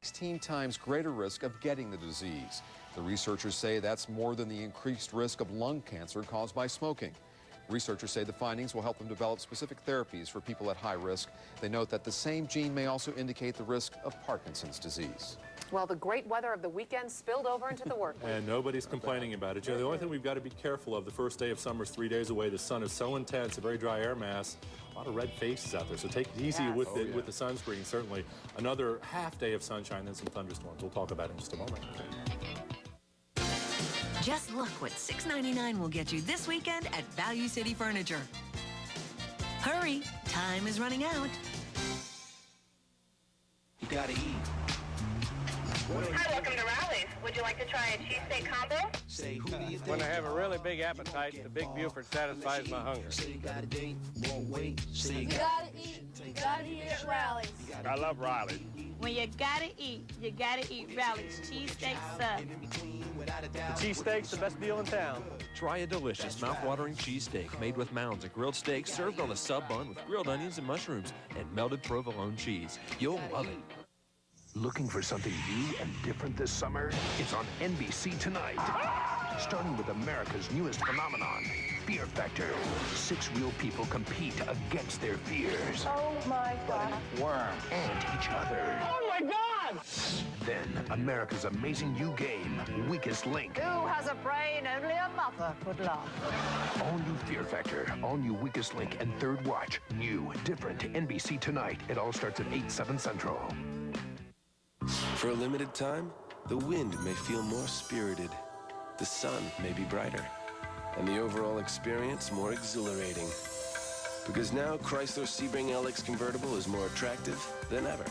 16 times greater risk of getting the disease. The researchers say that's more than the increased risk of lung cancer caused by smoking. Researchers say the findings will help them develop specific therapies for people at high risk. They note that the same gene may also indicate the risk of Parkinson's disease. Well, the great weather of the weekend spilled over into the work week. And nobody's complaining about it. You know, the only thing we've got to be careful of, the first day of summer is 3 days away. The sun is so intense, a very dry air mass, a lot of red faces out there. So take it easy with the sunscreen, certainly. Another half day of sunshine, then some thunderstorms. We'll talk about it in just a moment. Just look what $6.99 will get you this weekend at Value City Furniture. Hurry, time is running out. You gotta eat. Hi, welcome to Rally's. Would you like to try a cheesesteak combo? Say, who do you think? When I have a really big appetite, the Big Buford satisfies my hunger. Say you got a date, won't wait. Say you gotta eat. You gotta eat at Rally's. I love Riley's. When you gotta eat Rally's cheesesteak sub. The cheesesteak's the best deal in town. Try a delicious, mouth-watering cheesesteak made with mounds of grilled steak served on a sub bun with grilled onions and mushrooms and melted provolone cheese. You'll love it. Looking for something new and different this summer? It's on NBC tonight. Starting with America's newest phenomenon, Fear Factor. 6 real people compete against their fears. Oh my God. Worm. And each other. Oh my God! Then, America's amazing new game, Weakest Link. Who has a brain only a mother could love? All new Fear Factor, all new Weakest Link, and Third Watch. New, different, NBC tonight. It all starts at 8, 7 Central. For a limited time, the wind may feel more spirited, the sun may be brighter, and the overall experience more exhilarating. Because now Chrysler Sebring LX Convertible is more attractive than ever.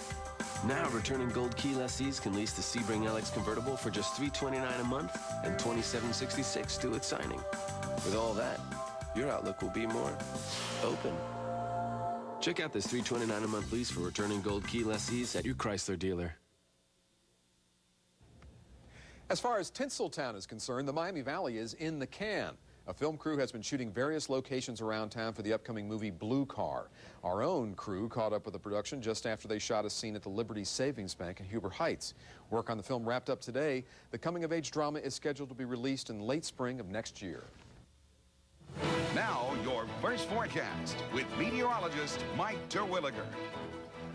Now returning Gold Key lessees can lease the Sebring LX Convertible for just $329 a month and $27.66 due at signing. With all that, your outlook will be more open. Check out this $329 a month lease for returning Gold Key lessees at your Chrysler dealer. As far as Tinseltown is concerned, the Miami Valley is in the can. A film crew has been shooting various locations around town for the upcoming movie Blue Car. Our own crew caught up with the production just after they shot a scene at the Liberty Savings Bank in Huber Heights. Work on the film wrapped up today. The coming-of-age drama is scheduled to be released in late spring of next year. Now, your first forecast with meteorologist Mike Terwilliger.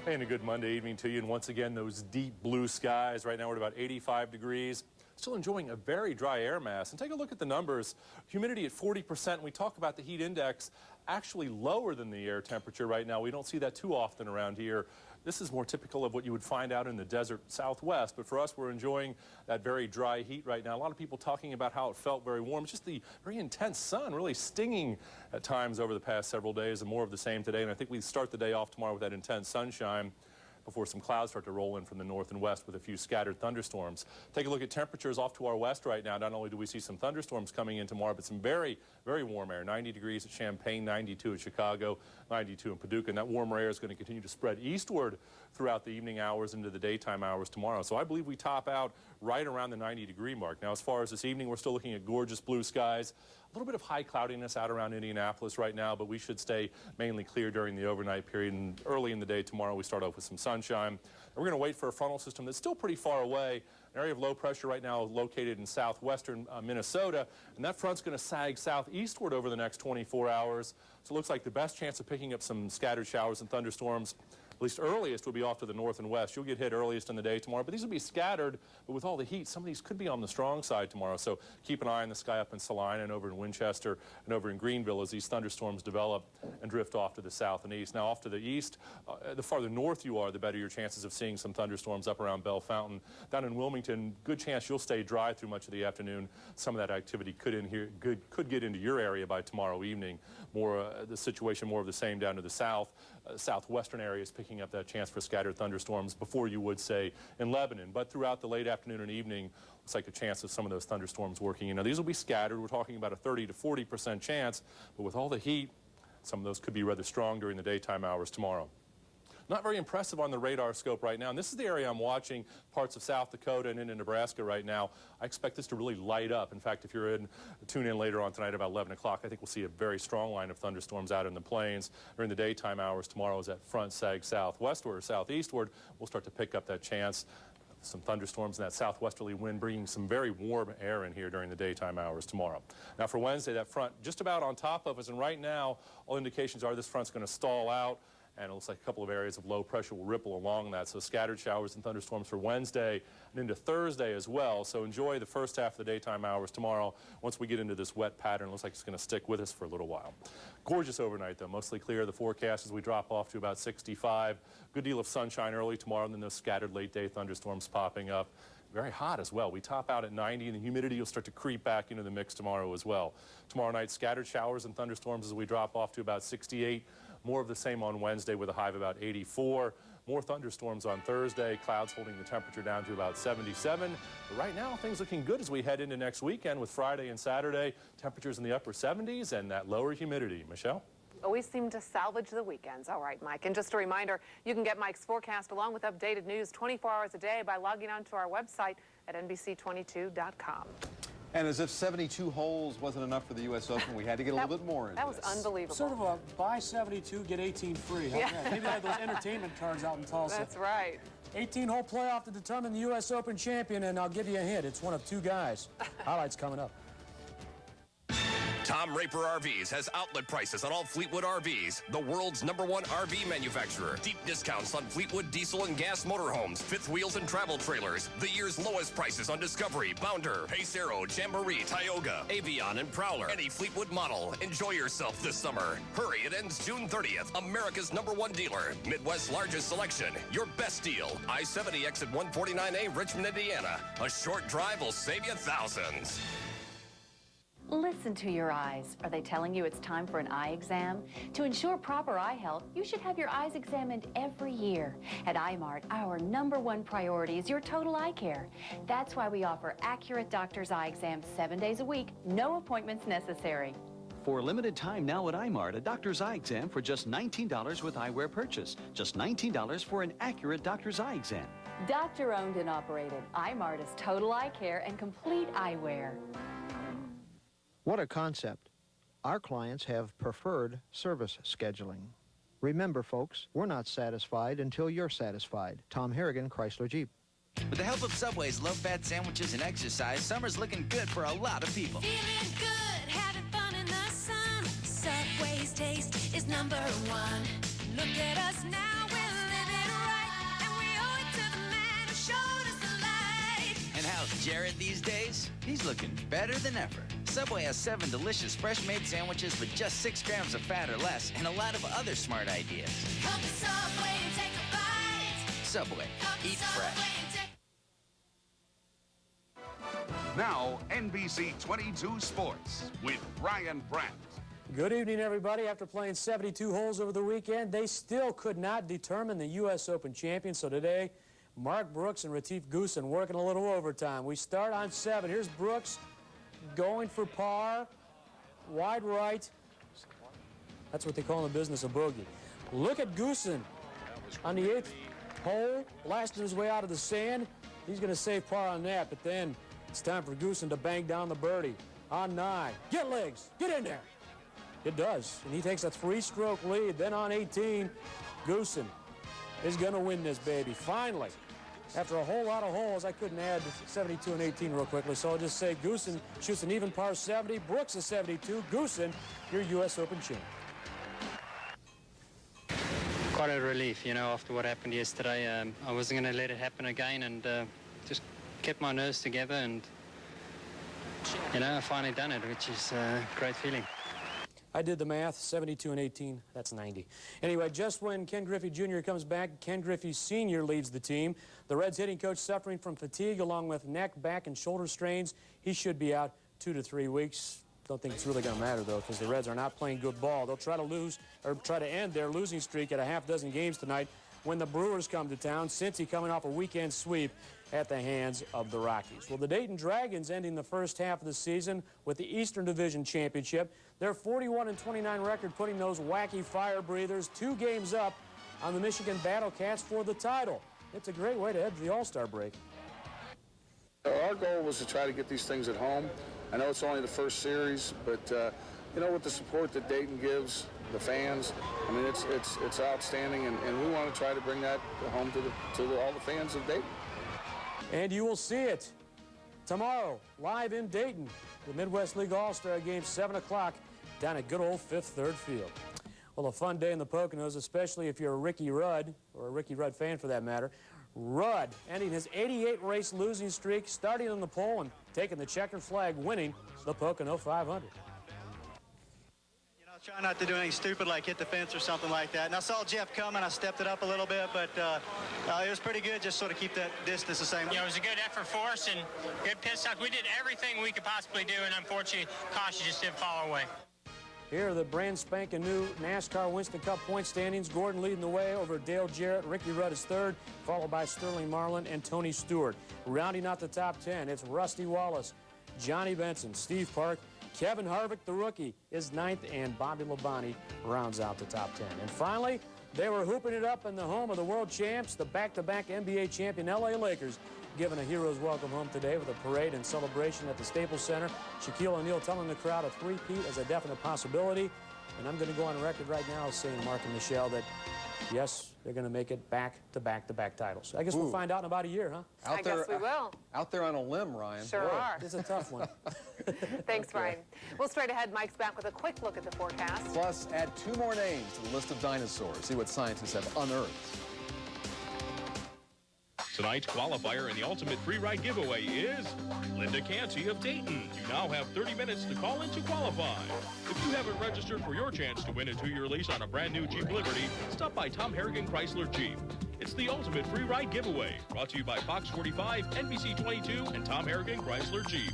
Hey, and a good Monday evening to you. And once again, those deep blue skies. Right now, we're at about 85 degrees. Still enjoying a very dry air mass. And take a look at the numbers. Humidity at 40%. We talk about the heat index actually lower than the air temperature right now. We don't see that too often around here. This is more typical of what you would find out in the desert southwest. But for us, we're enjoying that very dry heat right now. A lot of people talking about how it felt very warm. It's just the very intense sun really stinging at times over the past several days, and more of the same today. And I think we start the day off tomorrow with that intense sunshine before some clouds start to roll in from the north and west with a few scattered thunderstorms. Take a look at temperatures off to our west right now. Not only do we see some thunderstorms coming in tomorrow, but some very, very warm air. 90 degrees at Champaign, 92 at Chicago, 92 in Paducah. And that warmer air is going to continue to spread eastward throughout the evening hours into the daytime hours tomorrow. So I believe we top out right around the 90-degree mark. Now, as far as this evening, we're still looking at gorgeous blue skies. A little bit of high cloudiness out around Indianapolis right now, but we should stay mainly clear during the overnight period. And early in the day tomorrow, we start off with some sunshime. And we're going to wait for a frontal system that's still pretty far away. An area of low pressure right now located in southwestern Minnesota, and that front's going to sag southeastward over the next 24 hours. So it looks like the best chance of picking up some scattered showers and thunderstorms, at least earliest, will be off to the north and west. You'll get hit earliest in the day tomorrow, but these will be scattered. But with all the heat, some of these could be on the strong side tomorrow. So keep an eye on the sky up in Salina and over in Winchester and over in Greenville as these thunderstorms develop and drift off to the south and east. Now, off to the east, the farther north you are, the better your chances of seeing some thunderstorms up around Bell Fountain. Down in Wilmington, good chance you'll stay dry through much of the afternoon. Some of that activity could get into your area by tomorrow evening. More the situation, more of the same down to the south. Southwestern areas picking up that chance for scattered thunderstorms before you would say in Lebanon. But throughout the late afternoon and evening, looks like a chance of some of those thunderstorms working. Now, these will be scattered. We're talking about a 30 to 40% chance, but with all the heat, some of those could be rather strong during the daytime hours tomorrow. Not very impressive on the radar scope right now. And this is the area I'm watching, parts of South Dakota and into Nebraska right now. I expect this to really light up. In fact, if you're tune in later on tonight about 11 o'clock, I think we'll see a very strong line of thunderstorms out in the plains. During the daytime hours tomorrow as that front sags southwestward or southeastward, we'll start to pick up that chance. Some thunderstorms and that southwesterly wind bringing some very warm air in here during the daytime hours tomorrow. Now for Wednesday, that front just about on top of us, and right now all indications are this front's going to stall out, and it looks like a couple of areas of low pressure will ripple along that. So scattered showers and thunderstorms for Wednesday and into Thursday as well. So enjoy the first half of the daytime hours tomorrow. Once we get into this wet pattern, it looks like it's going to stick with us for a little while. Gorgeous overnight, though. Mostly clear. The forecast as we drop off to about 65. Good deal of sunshine early tomorrow, and then those scattered late-day thunderstorms popping up. Very hot as well. We top out at 90, and the humidity will start to creep back into the mix tomorrow as well. Tomorrow night, scattered showers and thunderstorms as we drop off to about 68. More of the same on Wednesday with a high of about 84. More thunderstorms on Thursday. Clouds holding the temperature down to about 77. But right now, things looking good as we head into next weekend with Friday and Saturday. Temperatures in the upper 70s and that lower humidity. Michelle? Always seem to salvage the weekends. All right, Mike. And just a reminder, you can get Mike's forecast along with updated news 24 hours a day by logging on to our website at NBC22.com. And as if 72 holes wasn't enough for the U.S. Open, we had to get a little bit more into That was this. unbelievable. Sort of a buy 72, get 18 free. Yeah. Maybe they had those entertainment cards out in Tulsa. That's right. 18-hole playoff to determine the U.S. Open champion, and I'll give you a hint. It's one of two guys. Highlights coming up. Tom Raper RVs has outlet prices on all Fleetwood RVs, the world's #1 RV manufacturer. Deep discounts on Fleetwood diesel and gas motorhomes, fifth wheels and travel trailers. The year's lowest prices on Discovery, Bounder, Pacero, Jamboree, Tioga, Avion, and Prowler. Any Fleetwood model. Enjoy yourself this summer. Hurry, it ends June 30th. America's #1 dealer. Midwest's largest selection. Your best deal. I-70 exit 149A, Richmond, Indiana. A short drive will save you thousands. Listen to your eyes. Are they telling you it's time for an eye exam? To ensure proper eye health, you should have your eyes examined every year. At iMart, our #1 priority is your total eye care. That's why we offer accurate doctor's eye exams 7 days a week, no appointments necessary. For a limited time now at iMart, a doctor's eye exam for just $19 with eyewear purchase. Just $19 for an accurate doctor's eye exam. Doctor owned and operated. iMart is total eye care and complete eyewear. What a concept. Our clients have preferred service scheduling. Remember, folks, we're not satisfied until you're satisfied. Tom Harrigan, Chrysler Jeep. With the help of Subway's low-fat sandwiches and exercise, summer's looking good for a lot of people. Feeling good, having fun in the sun. Subway's taste is #1. Look at us now, we're living right. And we owe it to the man who showed us the light. And how's Jared these days? He's looking better than ever. Subway has 7 delicious fresh-made sandwiches with just 6 grams of fat or less and a lot of other smart ideas. Come to Subway and take a bite. Subway, eat fresh. Now, NBC 22 Sports with Brian Brandt. Good evening, everybody. After playing 72 holes over the weekend, they still could not determine the U.S. Open champion. So today, Mark Brooks and Retief Goosen working a little overtime. We start on 7. Here's Brooks going for par, wide right. That's what they call in the business a bogey. Look at Goosen on the 8th hole, blasting his way out of the sand. He's going to save par on that, but then it's time for Goosen to bang down the birdie on 9. Get legs, get in there. It does, and he takes a 3-stroke lead. Then on 18, Goosen is going to win this baby. Finally, after a whole lot of holes, I couldn't add 72 and 18 real quickly, so I'll just say Goosen shoots an even par 70, Brooks a 72. Goosen, your U.S. Open champ. Quite a relief, you know, after what happened yesterday. I wasn't going to let it happen again, and just kept my nerves together, and, you know, I finally done it, which is a great feeling. I did the math, 72 and 18, that's 90. Anyway, just when Ken Griffey Jr. comes back, Ken Griffey Sr. leads the team. The Reds hitting coach suffering from fatigue along with neck, back, and shoulder strains. He should be out 2 to 3 weeks. Don't think it's really going to matter, though, because the Reds are not playing good ball. They'll try to end their losing streak at a half-dozen games tonight when the Brewers come to town, Cincy coming off a weekend sweep at the hands of the Rockies. Well, the Dayton Dragons ending the first half of the season with the Eastern Division Championship. Their 41-29 record putting those wacky fire breathers 2 games up on the Michigan Battle Cats for the title. It's a great way to head to the All-Star break. Our goal was to try to get these things at home. I know it's only the first series, but you know, with the support that Dayton gives the fans, I mean, it's outstanding, and we want to try to bring that home to all the fans of Dayton. And you will see it tomorrow, live in Dayton. The Midwest League All-Star Game, 7 o'clock, down at good old Fifth Third Field. Well, a fun day in the Poconos, especially if you're a Ricky Rudd, or a Ricky Rudd fan for that matter. Rudd ending his 88-race losing streak, starting on the pole and taking the checkered flag, winning the Pocono 500. Try not to do anything stupid like hit the fence or something like that. And I saw Jeff coming. I stepped it up a little bit, but it was pretty good. Just sort of keep that distance the same. Yeah, it was a good effort for us and good pit stops. We did everything we could possibly do, and unfortunately, caution just didn't fall our way. Here are the brand spanking new NASCAR Winston Cup point standings. Gordon leading the way over Dale Jarrett. Ricky Rudd is third, followed by Sterling Marlin and Tony Stewart. Rounding out the top 10, it's Rusty Wallace, Johnny Benson, Steve Park, Kevin Harvick, the rookie, is ninth, and Bobby Labonte rounds out the top 10. And finally, they were hooping it up in the home of the world champs, the back-to-back NBA champion LA Lakers, given a hero's welcome home today with a parade and celebration at the Staples Center. Shaquille O'Neal telling the crowd a three-peat is a definite possibility. And I'm going to go on record right now as saying, Mark and Michelle, that yes, they're going to make it back-to-back titles. I guess we'll find out in about a year, huh? I guess we will. Out there on a limb, Ryan. Sure are. It's a tough one. Thanks, Ryan. Well, straight ahead, Mike's back with a quick look at the forecast. Plus, add 2 more names to the list of dinosaurs. See what scientists have unearthed. Tonight's qualifier in the Ultimate Free Ride giveaway is Linda Canty of Dayton. You now have 30 minutes to call in to qualify. If you haven't registered for your chance to win a 2-year lease on a brand new Jeep Liberty, stop by Tom Harrigan Chrysler Jeep. It's the Ultimate Free Ride giveaway, brought to you by Fox 45, NBC 22, and Tom Harrigan Chrysler Jeep.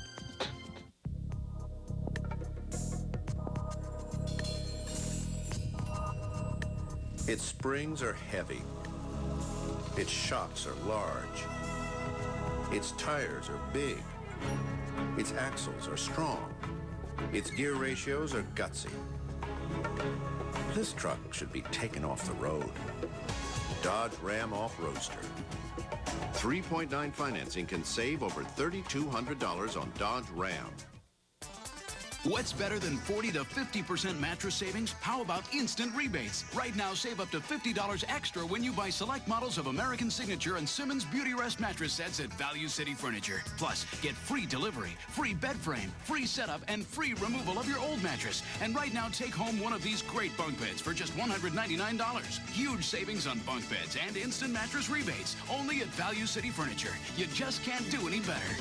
Its springs are heavy. Its shocks are large. Its tires are big. Its axles are strong. Its gear ratios are gutsy. This truck should be taken off the road. Dodge Ram Off-Roadster. 3.9 financing can save over $3,200 on Dodge Ram. What's better than 40 to 50% mattress savings? How about instant rebates? Right now, save up to $50 extra when you buy select models of American Signature and Simmons Beauty Rest mattress sets at Value City Furniture. Plus, get free delivery, free bed frame, free setup, and free removal of your old mattress. And right now, take home one of these great bunk beds for just $199. Huge savings on bunk beds and instant mattress rebates. Only at Value City Furniture. You just can't do any better.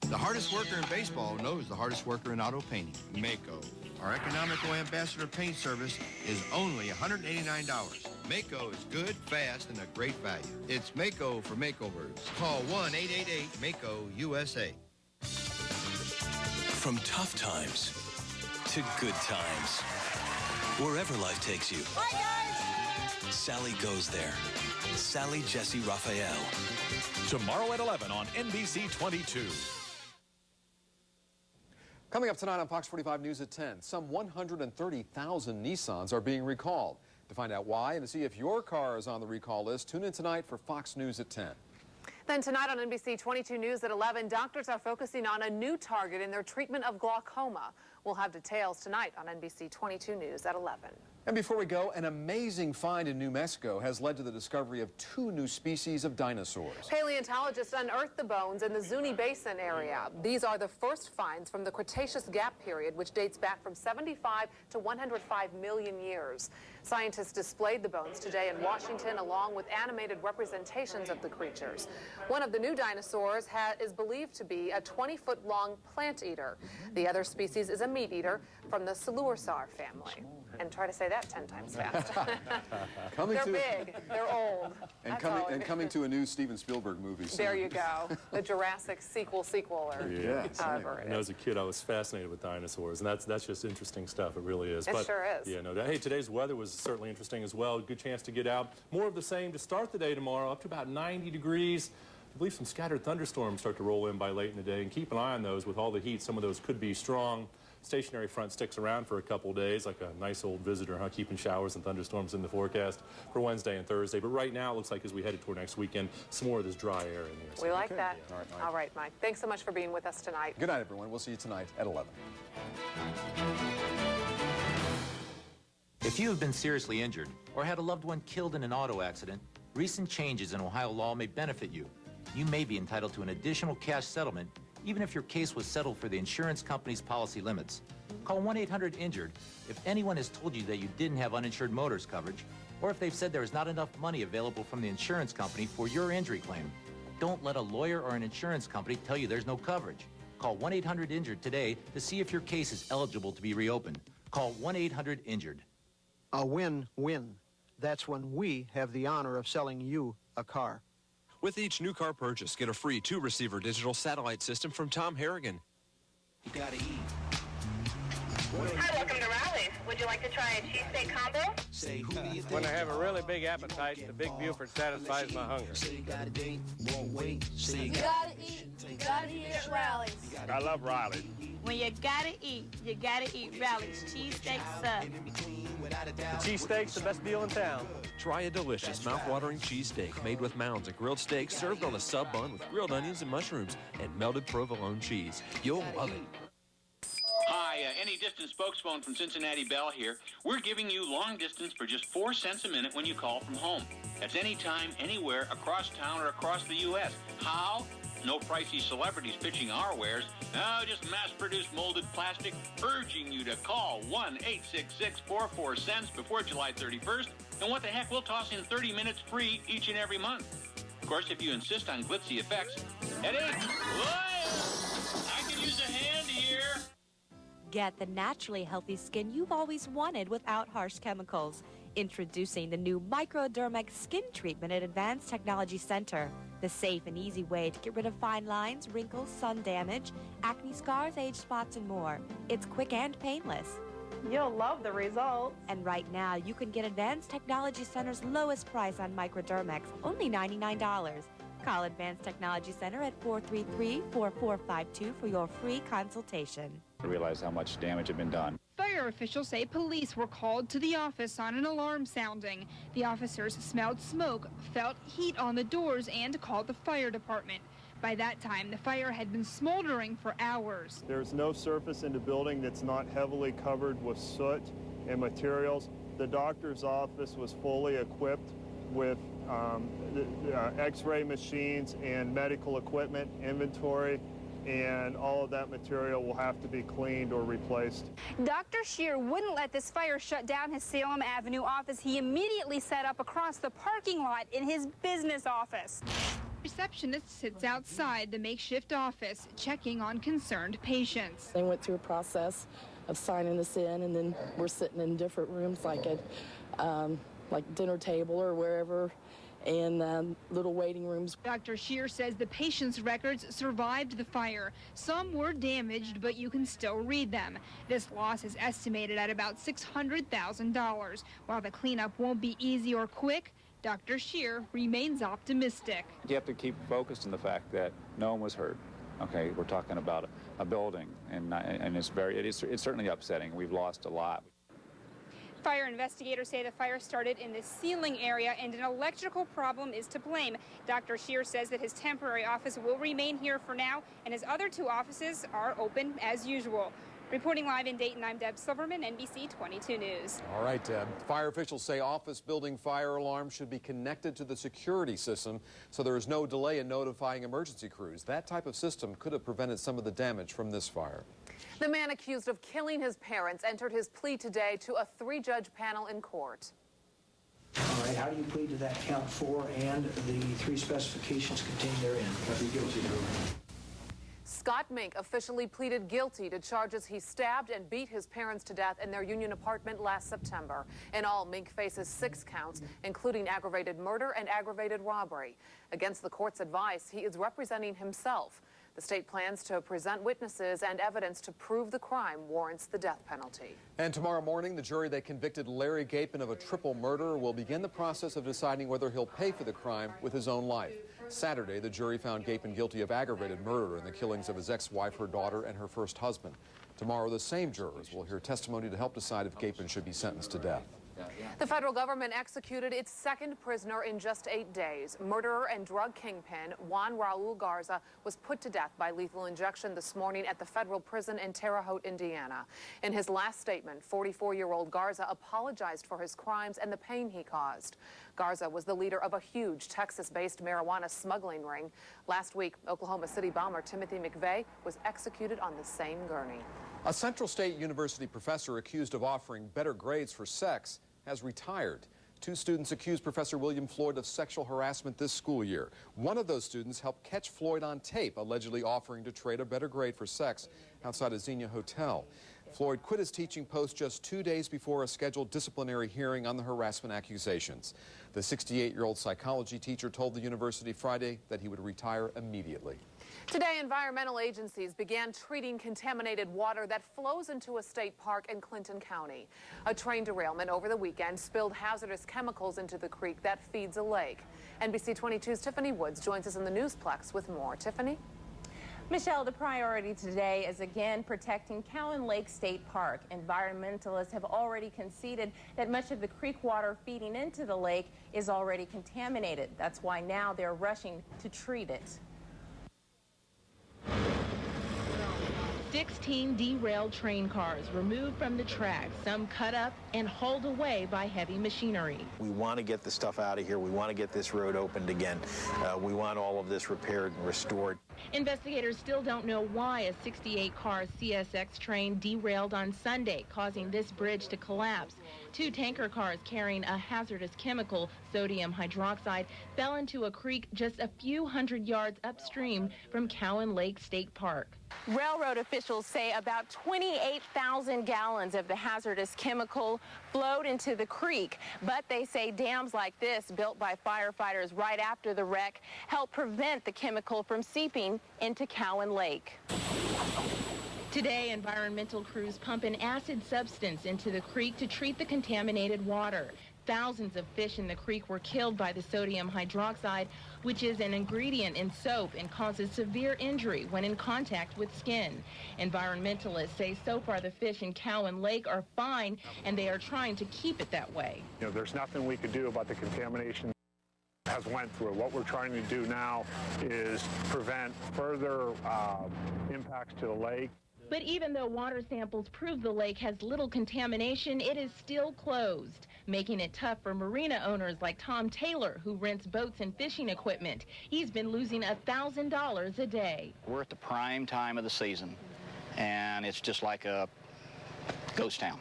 The hardest worker in baseball knows the hardest worker in auto painting, Mako. Our economical ambassador paint service is only $189. Mako is good, fast, and a great value. It's Mako for makeovers. Call 1-888-MAKO-USA. From tough times to good times, wherever life takes you. Hi, guys! Sally goes there. Sally Jesse Raphael. Tomorrow at 11 on NBC 22. Coming up tonight on Fox 45 News at 10, some 130,000 Nissans are being recalled. To find out why and to see if your car is on the recall list, tune in tonight for Fox News at 10. Then tonight on NBC 22 News at 11, doctors are focusing on a new target in their treatment of glaucoma. We'll have details tonight on NBC 22 News at 11. And before we go, an amazing find in New Mexico has led to the discovery of 2 new species of dinosaurs. Paleontologists unearthed the bones in the Zuni Basin area. These are the first finds from the Cretaceous Gap period, which dates back from 75 to 105 million years. Scientists displayed the bones today in Washington along with animated representations of the creatures. One of the new dinosaurs is believed to be a 20-foot-long plant eater. The other species is a meat eater from the Coelurosaur family. And try to say that 10 times fast. They're big, they're old. And coming to a new Steven Spielberg movie soon. There you go. The Jurassic sequel, or however it is. As a kid, I was fascinated with dinosaurs, and that's just interesting stuff. It really is. It sure is. Yeah, no doubt. Hey, today's weather was certainly interesting as well. Good chance to get out. More of the same to start the day tomorrow, up to about 90 degrees. I believe some scattered thunderstorms start to roll in by late in the day, and keep an eye on those. With all the heat, some of those could be strong. Stationary front sticks around for a couple days, like a nice old visitor, keeping showers and thunderstorms in the forecast for Wednesday and Thursday. But right now, it looks like as we head toward next weekend, some more of this dry air in there. We like that. Yeah. All right, Mike. Thanks so much for being with us tonight. Good night, everyone. We'll see you tonight at 11. If you have been seriously injured or had a loved one killed in an auto accident, Recent changes in Ohio law may benefit you. You may be entitled to an additional cash settlement even if your case was settled for the insurance company's policy limits. Call 1-800-INJURED if anyone has told you that you didn't have uninsured motorist coverage, or if they've said there is not enough money available from the insurance company for your injury claim. Don't let a lawyer or an insurance company tell you there's no coverage. Call 1-800-INJURED today to see if your case is eligible to be reopened. Call 1-800-INJURED. A win-win. That's when we have the honor of selling you a car. With each new car purchase, get a free 2-receiver digital satellite system from Tom Harrigan. You gotta eat. Hi, welcome to Rally's. Would you like to try a cheesesteak combo? Say, who do you think? When I have a really big appetite, the Big Buford satisfies my hunger. Say you got a date, won't wait. Say You gotta eat. You gotta eat at Rally's. I love Riley's. When you gotta eat Rally's cheesesteak sub. The cheesesteak's the best deal in town. Try a delicious, mouth-watering cheesesteak made with mounds of grilled steak served on a sub bun with grilled onions and mushrooms and melted provolone cheese. You'll love it. Hi, Any Distance spokesphone from Cincinnati Bell here. We're giving you long distance for just 4 cents a minute when you call from home. That's anytime, anywhere, across town or across the U.S. How? No pricey celebrities pitching our wares. No, just mass-produced molded plastic, urging you to call 1-866-44-CENTS before July 31st. And what the heck, we'll toss in 30 minutes free each and every month. Of course, if you insist on glitzy effects. Headache? I could use a hand here. Get the naturally healthy skin you've always wanted without harsh chemicals. Introducing the new Microdermic Skin Treatment at Advanced Technology Center. The safe and easy way to get rid of fine lines, wrinkles, sun damage, acne scars, age spots, and more. It's quick and painless. You'll love the results. And right now, you can get Advanced Technology Center's lowest price on Microdermics, only $99. Call Advanced Technology Center at 433-4452 for your free consultation. I realized how much damage had been done. Fire officials say police were called to the office on an alarm sounding. The officers smelled smoke, felt heat on the doors, and called the fire department. By that time, the fire had been smoldering for hours. There's no surface in the building that's not heavily covered with soot and materials. The doctor's office was fully equipped with x-ray machines and medical equipment, inventory, and all of that material will have to be cleaned or replaced. Dr. Shear wouldn't let this fire shut down his Salem Avenue office. He immediately set up across the parking lot in his business office. Receptionist sits outside the makeshift office, checking on concerned patients. They went through a process of signing this in, and then we're sitting in different rooms like a dinner table or wherever, and little waiting rooms. Dr. Shear says the patients' records survived the fire. Some were damaged, but you can still read them. This loss is estimated at about $600,000. While the cleanup won't be easy or quick, Dr. Shear remains optimistic. You have to keep focused on the fact that no one was hurt. Okay, we're talking about a building, and it's certainly upsetting. We've lost a lot. Fire investigators say the fire started in the ceiling area and an electrical problem is to blame. Dr. Shear says that his temporary office will remain here for now and his other 2 offices are open as usual. Reporting live in Dayton, I'm Deb Silverman, NBC 22 News. All right, Deb. Fire officials say office building fire alarms should be connected to the security system so there is no delay in notifying emergency crews. That type of system could have prevented some of the damage from this fire. The man accused of killing his parents entered his plea today to a 3-judge panel in court. All right, how do you plead to that count 4 and the 3 specifications contained therein? I plead guilty, Your Honor. Scott Mink officially pleaded guilty to charges he stabbed and beat his parents to death in their Union apartment last September. In all, Mink faces 6 counts, including aggravated murder and aggravated robbery. Against the court's advice, he is representing himself. The state plans to present witnesses and evidence to prove the crime warrants the death penalty. And tomorrow morning, the jury that convicted Larry Gapin of a triple murder will begin the process of deciding whether he'll pay for the crime with his own life. Saturday, the jury found Gapin guilty of aggravated murder in the killings of his ex-wife, her daughter, and her first husband. Tomorrow, the same jurors will hear testimony to help decide if Gapin should be sentenced to death. The federal government executed its 2nd prisoner in just 8 days. Murderer and drug kingpin Juan Raul Garza was put to death by lethal injection this morning at the federal prison in Terre Haute, Indiana. In his last statement, 44-year-old Garza apologized for his crimes and the pain he caused. Garza was the leader of a huge Texas-based marijuana smuggling ring. Last week, Oklahoma City bomber Timothy McVeigh was executed on the same gurney. A Central State University professor accused of offering better grades for sex has retired. 2 students accused Professor William Floyd of sexual harassment this school year. One of those students helped catch Floyd on tape, allegedly offering to trade a better grade for sex outside a Xenia hotel. Floyd quit his teaching post just 2 days before a scheduled disciplinary hearing on the harassment accusations. The 68-year-old psychology teacher told the university Friday that he would retire immediately. Today, environmental agencies began treating contaminated water that flows into a state park in Clinton County. A train derailment over the weekend spilled hazardous chemicals into the creek that feeds a lake. NBC 22's Tiffany Woods joins us in the Newsplex with more. Tiffany? Michelle, the priority today is again protecting Cowan Lake State Park. Environmentalists have already conceded that much of the creek water feeding into the lake is already contaminated. That's why now they're rushing to treat it. 16 derailed train cars removed from the track, some cut up and hauled away by heavy machinery. We want to get the stuff out of here. We want to get this road opened again. We want all of this repaired and restored. Investigators still don't know why a 68-car CSX train derailed on Sunday, causing this bridge to collapse. 2 tanker cars carrying a hazardous chemical, sodium hydroxide, fell into a creek just a few hundred yards upstream from Cowan Lake State Park. Railroad officials say about 28,000 gallons of the hazardous chemical flowed into the creek, but they say dams like this, built by firefighters right after the wreck, help prevent the chemical from seeping into Cowan Lake. Today, environmental crews pump an acid substance into the creek to treat the contaminated water. Thousands of fish in the creek were killed by the sodium hydroxide, which is an ingredient in soap and causes severe injury when in contact with skin. Environmentalists say so far the fish in Cowan Lake are fine, and they are trying to keep it that way. You know, there's nothing we could do about the contamination has went through. What we're trying to do now is prevent further impacts to the lake. But even though water samples prove the lake has little contamination, it is still closed, making it tough for marina owners like Tom Taylor, who rents boats and fishing equipment. He's been losing $1,000 a day. We're at the prime time of the season, and it's just like a ghost town.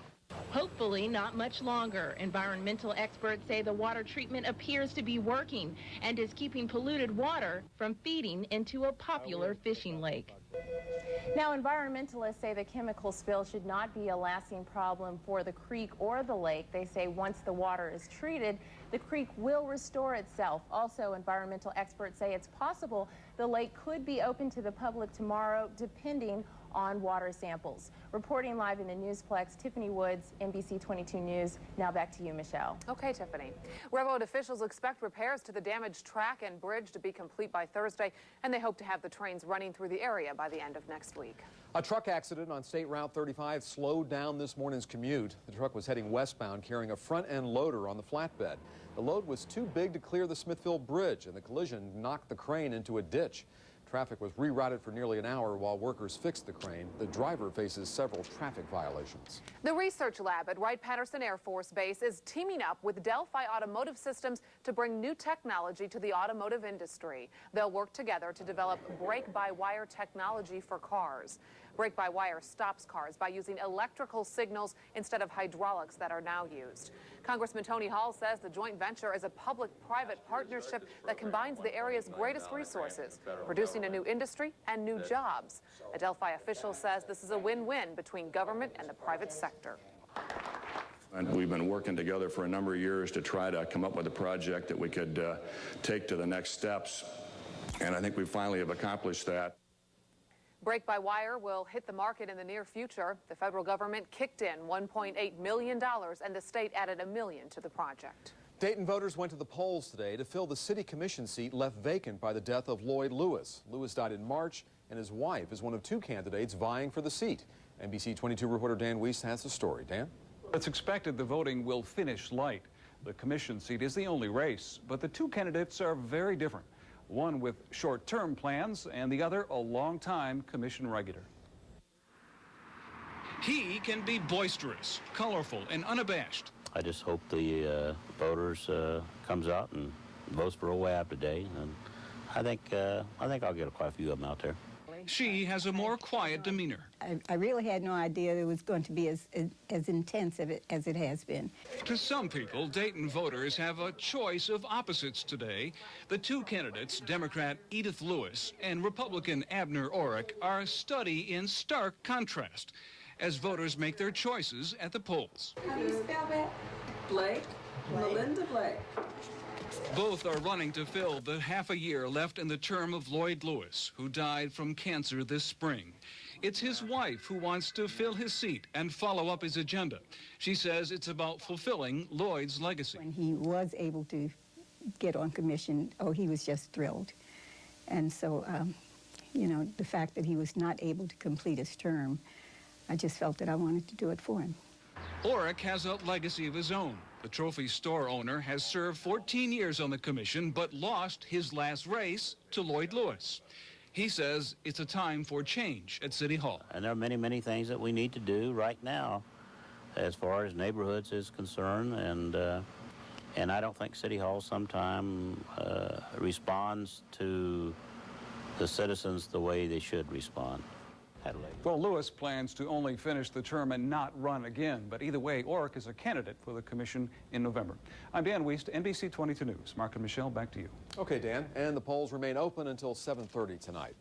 Hopefully not much longer. Environmental experts say the water treatment appears to be working and is keeping polluted water from feeding into a popular fishing lake. Now, environmentalists say the chemical spill should not be a lasting problem for the creek or the lake. They say once the water is treated, the creek will restore itself. Also, environmental experts say it's possible the lake could be open to the public tomorrow, depending on water samples. Reporting live in the Newsplex, Tiffany Woods, NBC 22 News. Now back to you, Michelle. Okay, Tiffany. Railroad officials expect repairs to the damaged track and bridge to be complete by Thursday, and they hope to have the trains running through the area by the end of next week. A truck accident on State Route 35 slowed down this morning's commute. The truck was heading westbound, carrying a front-end loader on the flatbed. The load was too big to clear the Smithville Bridge, and the collision knocked the crane into a ditch. Traffic was rerouted for nearly an hour while workers fixed the crane. The driver faces several traffic violations. The research lab at Wright-Patterson Air Force Base is teaming up with Delphi Automotive Systems to bring new technology to the automotive industry. They'll work together to develop brake-by-wire technology for cars. Brake-by-wire stops cars by using electrical signals instead of hydraulics that are now used. Congressman Tony Hall says the joint venture is a public-private partnership that combines the area's greatest resources, producing a new industry and new jobs. A Delphi official says this is a win-win between government and the private sector. And we've been working together for a number of years to try to come up with a project that we could take to the next steps. And I think we finally have accomplished that. Brake-by-wire will hit the market in the near future. The federal government kicked in $1.8 million, and the state added $1 million to the project. Dayton voters went to the polls today to fill the city commission seat left vacant by the death of Lloyd Lewis. Lewis died in March, and his wife is one of 2 candidates vying for the seat. NBC 22 reporter Dan Weiss has the story. Dan? It's expected the voting will finish light. The commission seat is the only race, but the 2 candidates are very different. One with short-term plans, and the other a long-time commission regular. He can be boisterous, colorful, and unabashed. I just hope the voters comes out and votes for OAB today, and I think I'll get quite a few of them out there. She has a more quiet demeanor. I really had no idea it was going to be as intense as it has been. To some people, Dayton voters have a choice of opposites today. The two candidates, Democrat Edith Lewis and Republican Abner Orrick, are a study in stark contrast as voters make their choices at the polls. How do you spell that? Blake. Melinda Blake. Both are running to fill the half a year left in the term of Lloyd Lewis, who died from cancer this spring. It's his wife who wants to fill his seat and follow up his agenda. She says it's about fulfilling Lloyd's legacy. When he was able to get on commission, he was just thrilled. And so, the fact that he was not able to complete his term, I just felt that I wanted to do it for him. Orrick has a legacy of his own. The trophy store owner has served 14 years on the commission, but lost his last race to Lloyd Lewis. He says it's a time for change at City Hall. And there are many, many things that we need to do right now as far as neighborhoods is concerned, and I don't think City Hall sometime responds to the citizens the way they should respond. Well, Lewis plans to only finish the term and not run again, but either way, Orrick is a candidate for the commission in November. I'm Dan Wiest, NBC 22 News. Mark and Michelle, back to you. Okay, Dan, and the polls remain open until 7:30 tonight.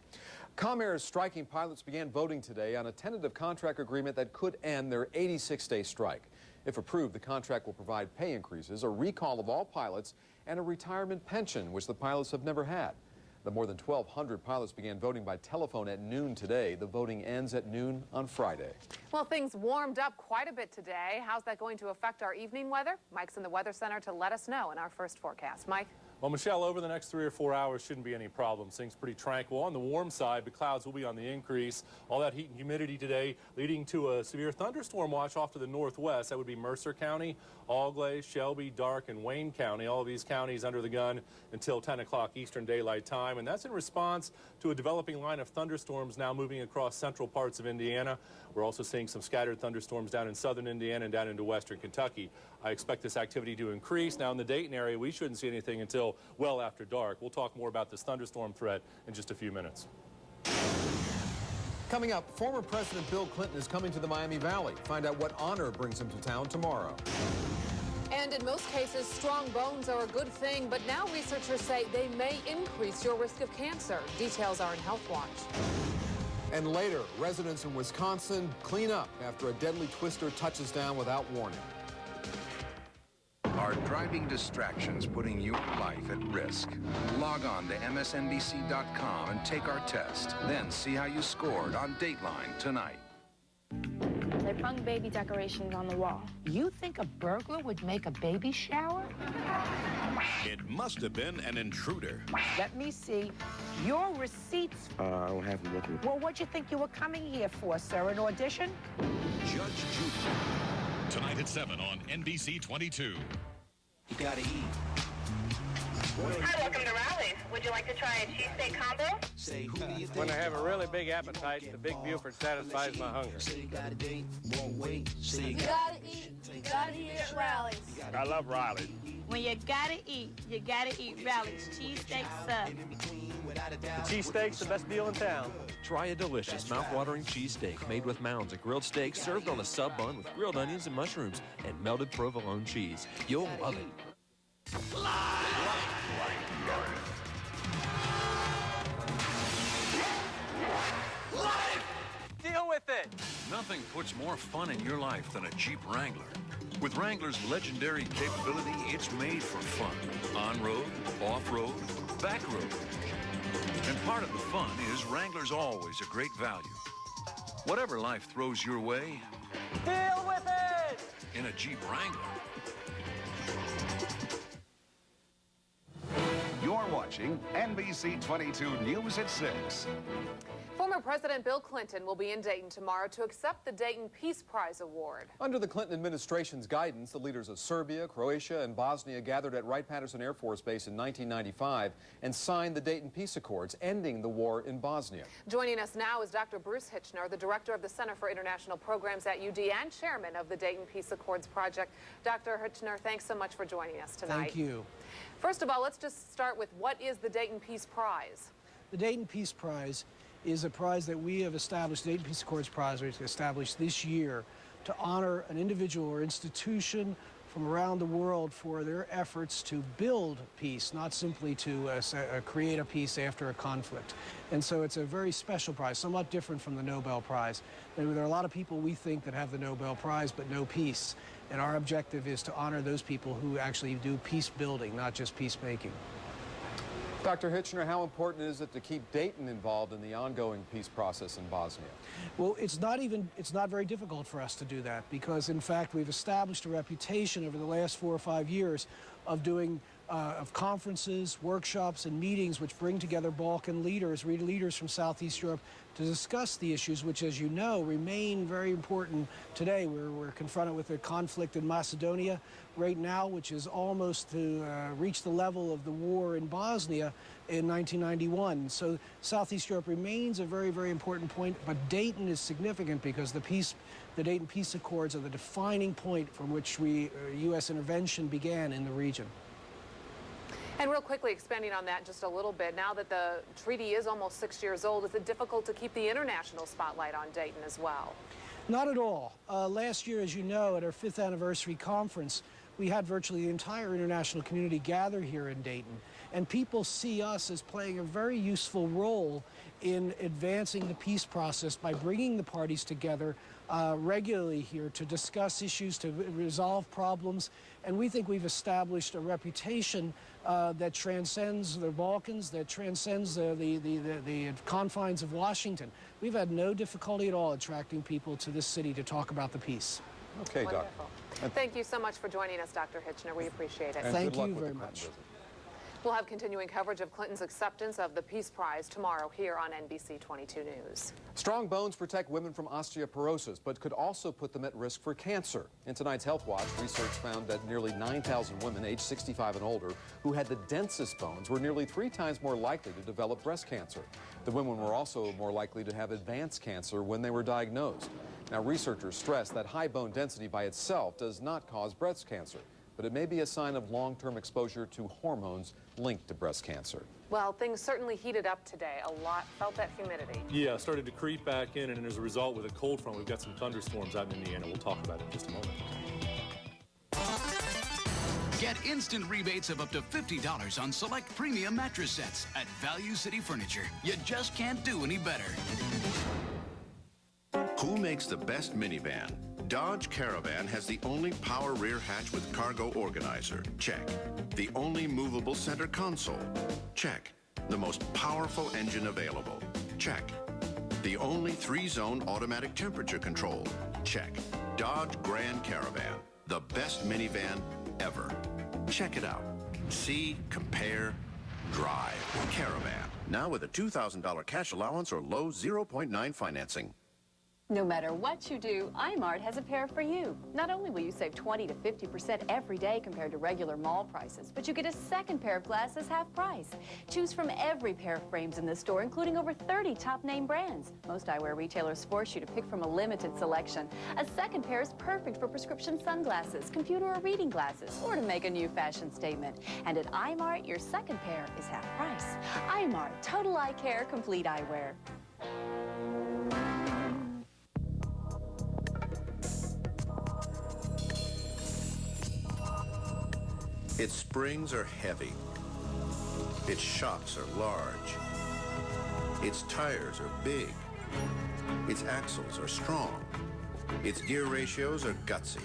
ComAir's striking pilots began voting today on a tentative contract agreement that could end their 86-day strike. If approved, the contract will provide pay increases, a recall of all pilots, and a retirement pension, which the pilots have never had. The more than 1,200 pilots began voting by telephone at noon today. The voting ends at noon on Friday. Well, things warmed up quite a bit today. How's that going to affect our evening weather? Mike's in the Weather Center to let us know in our first forecast. Mike? Well, Michelle, over the next 3 or 4 hours shouldn't be any problems. Things pretty tranquil. On the warm side, the clouds will be on the increase. All that heat and humidity today leading to a severe thunderstorm watch off to the northwest. That would be Mercer County, Auglaize, Shelby, Darke, and Wayne County. All of these counties under the gun until 10 o'clock Eastern Daylight Time. And that's in response to a developing line of thunderstorms now moving across central parts of Indiana. We're also seeing some scattered thunderstorms down in southern Indiana and down into western Kentucky. I expect this activity to increase. Now in the Dayton area, we shouldn't see anything until well after dark. We'll talk more about this thunderstorm threat in just a few minutes. Coming up, former President Bill Clinton is coming to the Miami Valley. Find out what honor brings him to town tomorrow. And in most cases, strong bones are a good thing, but now researchers say they may increase your risk of cancer. Details are in Health Watch. And later, residents in Wisconsin clean up after a deadly twister touches down without warning. Are driving distractions putting your life at risk? Log on to msnbc.com and take our test. Then see how you scored on Dateline tonight. They hung baby decorations on the wall. You think a burglar would make a baby shower? It must have been an intruder. Let me see your receipts. I don't have them with me. Well, what'd you think you were coming here for, sir? An audition? Judge Judy. Tonight at 7 on NBC 22. You gotta eat. Hi, welcome to Rally's. Would you like to try a cheesesteak combo? Say, who do you think? When I have a really big appetite, the Big Buford satisfies my hunger. Say you got a date, won't wait. Say You gotta eat. You gotta eat at Rally's. I love Rally's. When you gotta eat Rally's. Cheesesteak sub. The cheesesteak's the best deal in town. Try a delicious, mouth-watering cheesesteak made with mounds of grilled steak served on a sub bun with grilled onions and mushrooms and melted provolone cheese. You'll love it. Deal with it. Nothing puts more fun in your life than a Jeep Wrangler. With Wrangler's legendary capability, it's made for fun. On-road, off-road, back-road. And part of the fun is Wrangler's always a great value. Whatever life throws your way, deal with it! In a Jeep Wrangler. You're watching watching NBC 22 News at 6. Former President Bill Clinton will be in Dayton tomorrow to accept the Dayton Peace Prize Award. Under the Clinton administration's guidance, the leaders of Serbia, Croatia, and Bosnia gathered at Wright-Patterson Air Force Base in 1995 and signed the Dayton Peace Accords, ending the war in Bosnia. Joining us now is Dr. Bruce Hitchner, the director of the Center for International Programs at UD and chairman of the Dayton Peace Accords Project. Dr. Hitchner, thanks so much for joining us tonight. Thank you. First of all, let's just start with what is the Dayton Peace Prize? The Dayton Peace Prize is a prize that we have established, the Dayton Peace Accords Prize, we established this year to honor an individual or institution from around the world for their efforts to build peace, not simply to create a peace after a conflict. And so it's a very special prize, somewhat different from the Nobel Prize. There are a lot of people we think that have the Nobel Prize but no peace. And our objective is to honor those people who actually do peace building, not just peacemaking. Dr. Hitchner, how important is it to keep Dayton involved in the ongoing peace process in Bosnia? Well, it's not very difficult for us to do that because, in fact, we've established a reputation over the last 4 or 5 years of doing conferences, workshops, and meetings which bring together Balkan leaders from Southeast Europe to discuss the issues which, as you know, remain very important today. We're confronted with a conflict in Macedonia right now, which is almost to reach the level of the war in Bosnia in 1991. So Southeast Europe remains a very, very important point, but Dayton is significant because the Dayton Peace Accords are the defining point from which U.S. intervention began in the region. And real quickly, expanding on that just a little bit, now that the treaty is almost 6 years old, is it difficult to keep the international spotlight on Dayton as well? Not at all. Last year, as you know, at our 5th anniversary conference, we had virtually the entire international community gather here in Dayton. And people see us as playing a very useful role in advancing the peace process by bringing the parties together regularly here to discuss issues, to resolve problems. And we think we've established a reputation that transcends the Balkans, that transcends the confines of Washington. We've had no difficulty at all attracting people to this city to talk about the peace. Okay, Doc. Thank you so much for joining us, Dr. Hitchner. We appreciate it. And thank you very much. We'll have continuing coverage of Clinton's acceptance of the Peace Prize tomorrow here on NBC 22 News. Strong bones protect women from osteoporosis, but could also put them at risk for cancer. In tonight's Health Watch, research found that nearly 9,000 women aged 65 and older who had the densest bones were nearly 3 times more likely to develop breast cancer. The women were also more likely to have advanced cancer when they were diagnosed. Now, researchers stress that high bone density by itself does not cause breast cancer, but it may be a sign of long-term exposure to hormones linked to breast cancer. Well, things certainly heated up today. A lot felt that humidity. Yeah, started to creep back in, and as a result, with a cold front, we've got some thunderstorms out in Indiana. We'll talk about it in just a moment. Get instant rebates of up to $50 on select premium mattress sets at Value City Furniture. You just can't do any better. Who makes the best minivan? Dodge Caravan has the only power rear hatch with cargo organizer. Check. The only movable center console. Check. The most powerful engine available. Check. The only 3-zone automatic temperature control. Check. Dodge Grand Caravan. The best minivan ever. Check it out. See, compare, drive. Caravan. Now with a $2,000 cash allowance or low 0.9 financing. No matter what you do, iMart has a pair for you. Not only will you save 20 to 50% every day compared to regular mall prices, but you get a second pair of glasses half price. Choose from every pair of frames in the store, including over 30 top-name brands. Most eyewear retailers force you to pick from a limited selection. A second pair is perfect for prescription sunglasses, computer or reading glasses, or to make a new fashion statement. And at iMart, your second pair is half price. iMart, total eye care, complete eyewear. Its springs are heavy. Its shocks are large. Its tires are big. Its axles are strong. Its gear ratios are gutsy.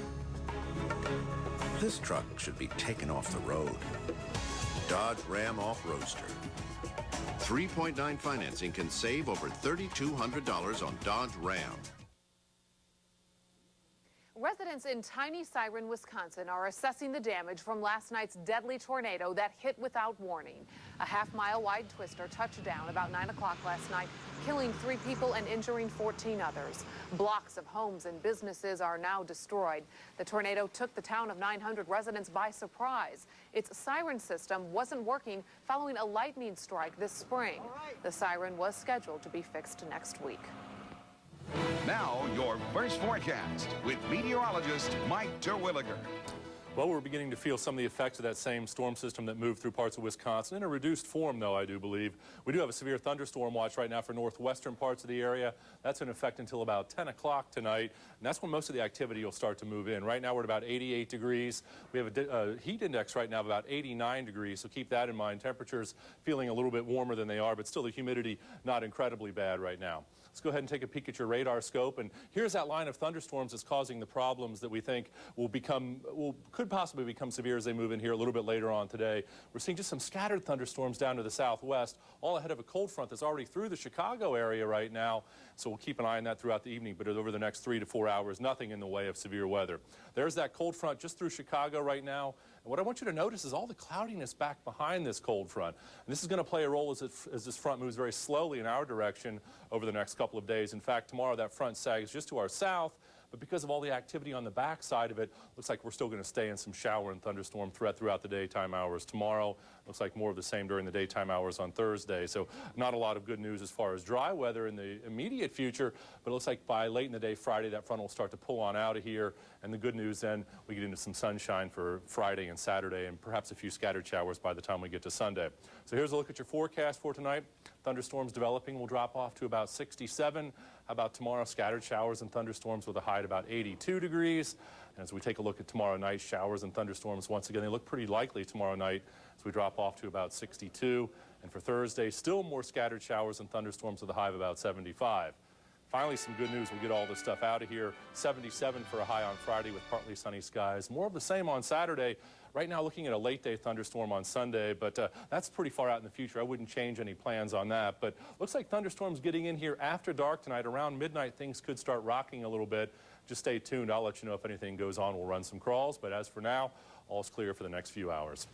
This truck should be taken off the road. Dodge Ram Off-Roadster. 3.9 financing can save over $3,200 on Dodge Ram. Residents in tiny Siren, Wisconsin are assessing the damage from last night's deadly tornado that hit without warning. A half-mile wide twister touched down about 9 o'clock last night, killing 3 people and injuring 14 others. Blocks of homes and businesses are now destroyed. The tornado took the town of 900 residents by surprise. Its siren system wasn't working following a lightning strike this spring. The siren was scheduled to be fixed next week. Now, your first forecast with meteorologist Mike Terwilliger. Well, we're beginning to feel some of the effects of that same storm system that moved through parts of Wisconsin in a reduced form, though, I do believe. We do have a severe thunderstorm watch right now for northwestern parts of the area. That's in effect until about 10 o'clock tonight, and that's when most of the activity will start to move in. Right now, we're at about 88 degrees. We have a heat index right now of about 89 degrees, so keep that in mind. Temperatures feeling a little bit warmer than they are, but still the humidity not incredibly bad right now. Let's go ahead and take a peek at your radar scope, and here's that line of thunderstorms that's causing the problems that we think could possibly become severe as they move in here a little bit later on today. We're seeing just some scattered thunderstorms down to the southwest, all ahead of a cold front that's already through the Chicago area right now, so we'll keep an eye on that throughout the evening, but over the next 3 to 4 hours, nothing in the way of severe weather. There's that cold front just through Chicago right now, and what I want you to notice is all the cloudiness back behind this cold front. And this is going to play a role as this front moves very slowly in our direction over the next couple of days. In fact, tomorrow that front sags just to our south, but because of all the activity on the back side of it, looks like we're still going to stay in some shower and thunderstorm threat throughout the daytime hours tomorrow. Looks like more of the same during the daytime hours on Thursday. So not a lot of good news as far as dry weather in the immediate future, but it looks like by late in the day Friday, that front will start to pull on out of here. And the good news then, we get into some sunshine for Friday and Saturday, and perhaps a few scattered showers by the time we get to Sunday. So here's a look at your forecast for tonight. Thunderstorms developing will drop off to about 67. How about tomorrow? Scattered showers and thunderstorms with a high at about 82 degrees. And as we take a look at tomorrow night, showers and thunderstorms, once again, they look pretty likely tomorrow night as we drop off to about 62. And for Thursday, still more scattered showers and thunderstorms with a high of about 75. Finally, some good news. We'll get all this stuff out of here. 77 for a high on Friday with partly sunny skies. More of the same on Saturday. Right now, looking at a late-day thunderstorm on Sunday, but that's pretty far out in the future. I wouldn't change any plans on that. But looks like thunderstorms getting in here after dark tonight. Around midnight, things could start rocking a little bit. Just stay tuned. I'll let you know if anything goes on. We'll run some crawls. But as for now, all's clear for the next few hours.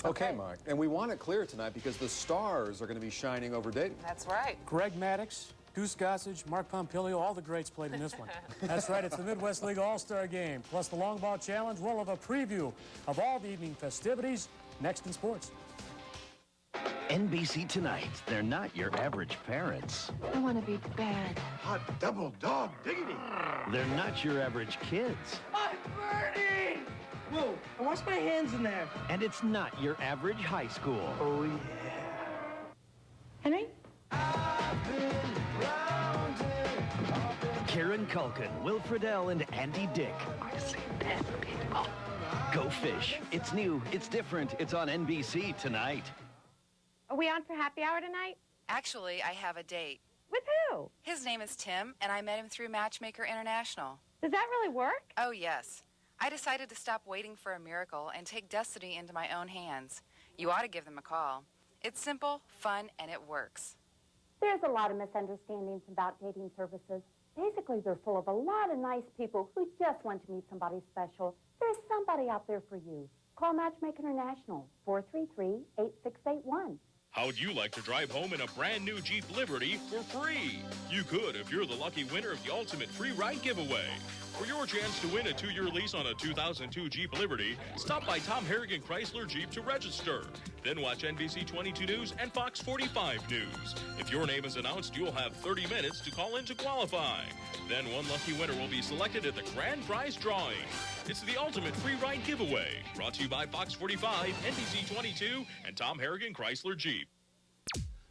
Okay, Mike. And we want it clear tonight because the stars are going to be shining over Dayton. That's right. Greg Maddux, Goose Gossage, Mark Pompilio, all the greats played in this one. That's right, it's the Midwest League All-Star Game, plus the Long Ball Challenge. We'll have a preview of all the evening festivities next in sports. NBC Tonight, they're not your average parents. I want to be bad. Hot double dog diggity. They're not your average kids. I'm burning! Whoa, I wash my hands in there. And it's not your average high school. Oh, yeah. Henry? Karen Culkin, Will Friedle, and Andy Dick. I see dead people. Go Fish. It's new, it's different, it's on NBC Tonight. Are we on for happy hour tonight? Actually, I have a date. With who? His name is Tim, and I met him through Matchmaker International. Does that really work? Oh, yes. I decided to stop waiting for a miracle and take destiny into my own hands. You ought to give them a call. It's simple, fun, and it works. There's a lot of misunderstandings about dating services. Basically, they're full of a lot of nice people who just want to meet somebody special. There's somebody out there for you. Call Matchmaker International, 433-8681. How'd you like to drive home in a brand new Jeep Liberty for free? You could if you're the lucky winner of the Ultimate Free Ride Giveaway. For your chance to win a 2-year lease on a 2002 Jeep Liberty, stop by Tom Harrigan Chrysler Jeep to register. Then watch NBC 22 News and Fox 45 News. If your name is announced, you'll have 30 minutes to call in to qualify. Then one lucky winner will be selected at the grand prize drawing. It's the Ultimate Free Ride Giveaway, brought to you by Fox 45, NBC 22, and Tom Harrigan Chrysler Jeep.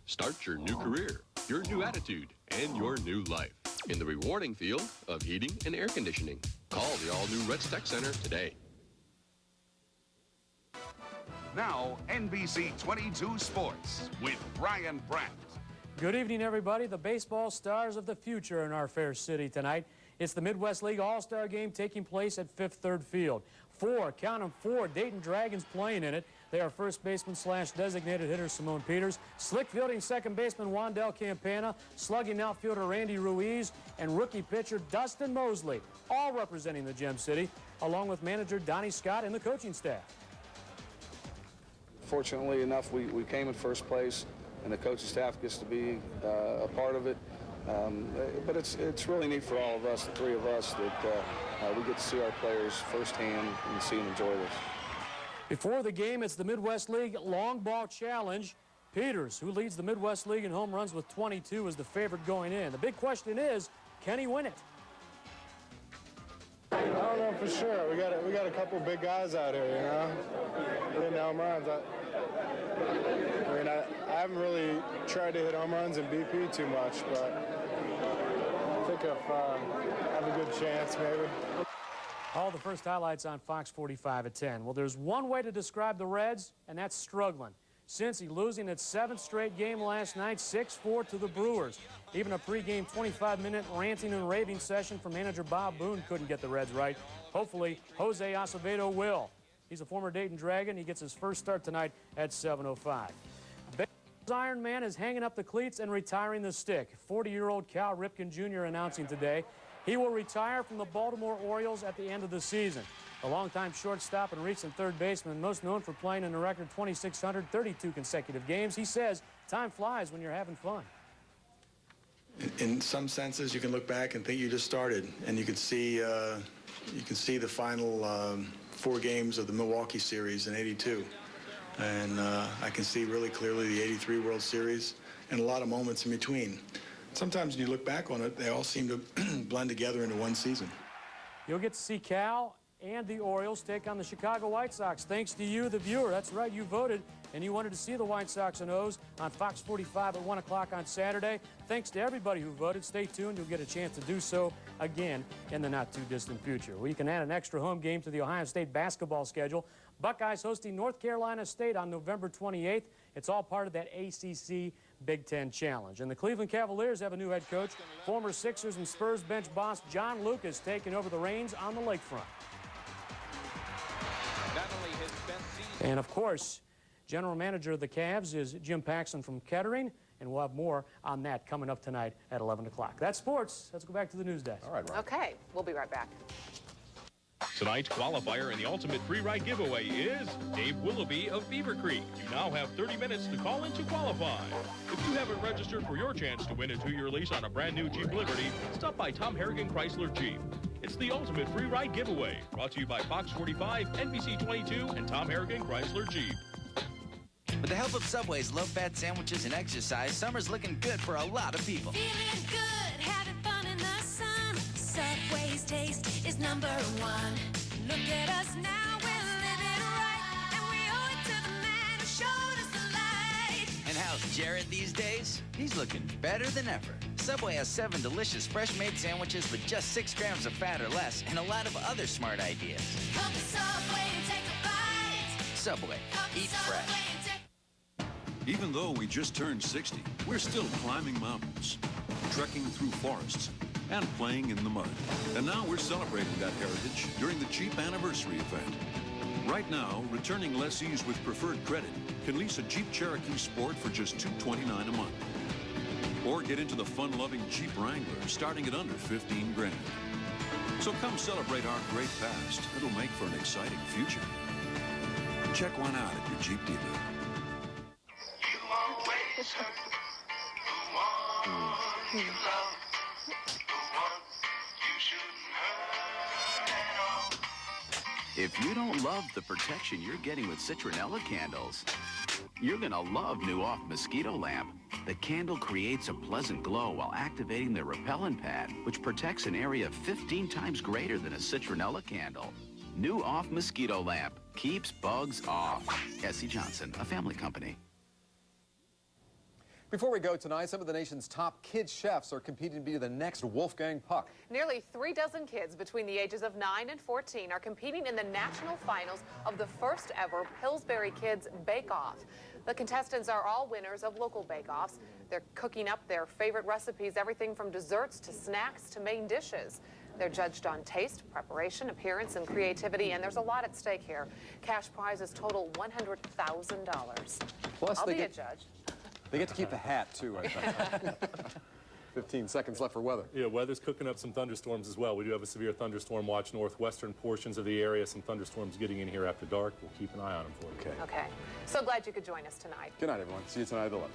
Start your new career, your new attitude, and your new life in the rewarding field of heating and air conditioning. Call the all-new Reds Tech Center today. Now, NBC 22 Sports with Brian Brandt. Good evening, everybody. The baseball stars of the future in our fair city tonight. It's the Midwest League All-Star Game taking place at Fifth Third Field. 4, count them, 4 Dayton Dragons playing in it. They are first baseman slash designated hitter Simone Peters, slick fielding second baseman Wandell Campana, slugging outfielder Randy Ruiz, and rookie pitcher Dustin Mosley, all representing the Gem City, along with manager Donnie Scott and the coaching staff. Fortunately enough, we came in first place, and the coaching staff gets to be a part of it. But it's really neat for all of us, the three of us, that we get to see our players firsthand and see them enjoy this. Before the game, it's the Midwest League Long Ball Challenge. Peters, who leads the Midwest League in home runs with 22, is the favorite going in. The big question is, can he win it? I don't know for sure. We got a couple big guys out here, you know, hitting home runs. I haven't really tried to hit home runs in BP too much, but I think I have a good chance, maybe. All the first highlights on Fox 45 at 10. Well, there's one way to describe the Reds, and that's struggling. Cincy losing its 7th straight game last night, 6-4 to the Brewers. Even a pregame 25-minute ranting and raving session from manager Bob Boone couldn't get the Reds right. Hopefully, Jose Acevedo will. He's a former Dayton Dragon. He gets his first start tonight at 7:05. Iron Man is hanging up the cleats and retiring the stick. 40-year-old Cal Ripken Jr. announcing today he will retire from the Baltimore Orioles at the end of the season. A longtime shortstop and recent third baseman, most known for playing in a record 2,632 consecutive games, he says time flies when you're having fun. In some senses, you can look back and think you just started, and you can see the final 4 games of the Milwaukee series in '82. And I can see really clearly the '83 World Series and a lot of moments in between. Sometimes when you look back on it, they all seem to blend together into one season. You'll get to see Cal and the Orioles take on the Chicago White Sox, thanks to you, the viewer. That's right, you voted, and you wanted to see the White Sox and O's on Fox 45 at 1 o'clock on Saturday. Thanks to everybody who voted. Stay tuned. You'll get a chance to do so again in the not-too-distant future. Well, you can add an extra home game to the Ohio State basketball schedule. Buckeyes hosting North Carolina State on November 28th. It's all part of that ACC Big Ten Challenge. And the Cleveland Cavaliers have a new head coach. Former Sixers and Spurs bench boss John Lucas taking over the reins on the lakefront. And, of course, general manager of the Cavs is Jim Paxson from Kettering, and we'll have more on that coming up tonight at 11 o'clock. That's sports. Let's go back to the news desk. All right, Ron. Okay, we'll be right back. Tonight's qualifier in the Ultimate Free Ride Giveaway is Dave Willoughby of Beaver Creek. You now have 30 minutes to call in to qualify. If you haven't registered for your chance to win a 2-year lease on a brand new Jeep Liberty, stop by Tom Harrigan Chrysler Jeep. It's the Ultimate Free Ride Giveaway, brought to you by Fox 45, NBC 22, and Tom Harrigan Chrysler Jeep. With the help of Subway's low-fat sandwiches and exercise, summer's looking good for a lot of people. Feeling good, having fun in the sun. Subway's taste is #1. Look at us now, we're living right, and we owe it to the man who showed us the light. And how's Jared these days? He's looking better than ever. Subway has 7 delicious fresh-made sandwiches with just 6 grams of fat or less, and a lot of other smart ideas. Come to Subway and take a bite. Subway, eat fresh. Even though we just turned 60, we're still climbing mountains, trekking through forests, and playing in the mud. And now we're celebrating that heritage during the Jeep Anniversary event. Right now, returning lessees with preferred credit can lease a Jeep Cherokee Sport for just $229 a month. Or get into the fun-loving Jeep Wrangler starting at under 15 grand. So come celebrate our great past. It'll make for an exciting future. Check one out at your Jeep dealer. If you don't love the protection you're getting with citronella candles, you're gonna love new Off Mosquito Lamp. The candle creates a pleasant glow while activating the repellent pad, which protects an area 15 times greater than a citronella candle. New Off Mosquito Lamp keeps bugs off. S.C. Johnson, a family company. Before we go tonight, some of the nation's top kid chefs are competing to be the next Wolfgang Puck. Nearly 3 dozen kids between the ages of 9 and 14 are competing in the national finals of the first ever Pillsbury Kids Bake Off. The contestants are all winners of local bake-offs. They're cooking up their favorite recipes, everything from desserts to snacks to main dishes. They're judged on taste, preparation, appearance, and creativity, and there's a lot at stake here. Cash prizes total $100,000. Plus, I'll be a judge. They get to keep the hat, too, I think. 15 seconds left for weather. Yeah, weather's cooking up some thunderstorms as well. We do have a severe thunderstorm watch northwestern portions of the area. Some thunderstorms getting in here after dark. We'll keep an eye on them for you. Okay. Okay. So glad you could join us tonight. Good night, everyone. See you tonight at 11.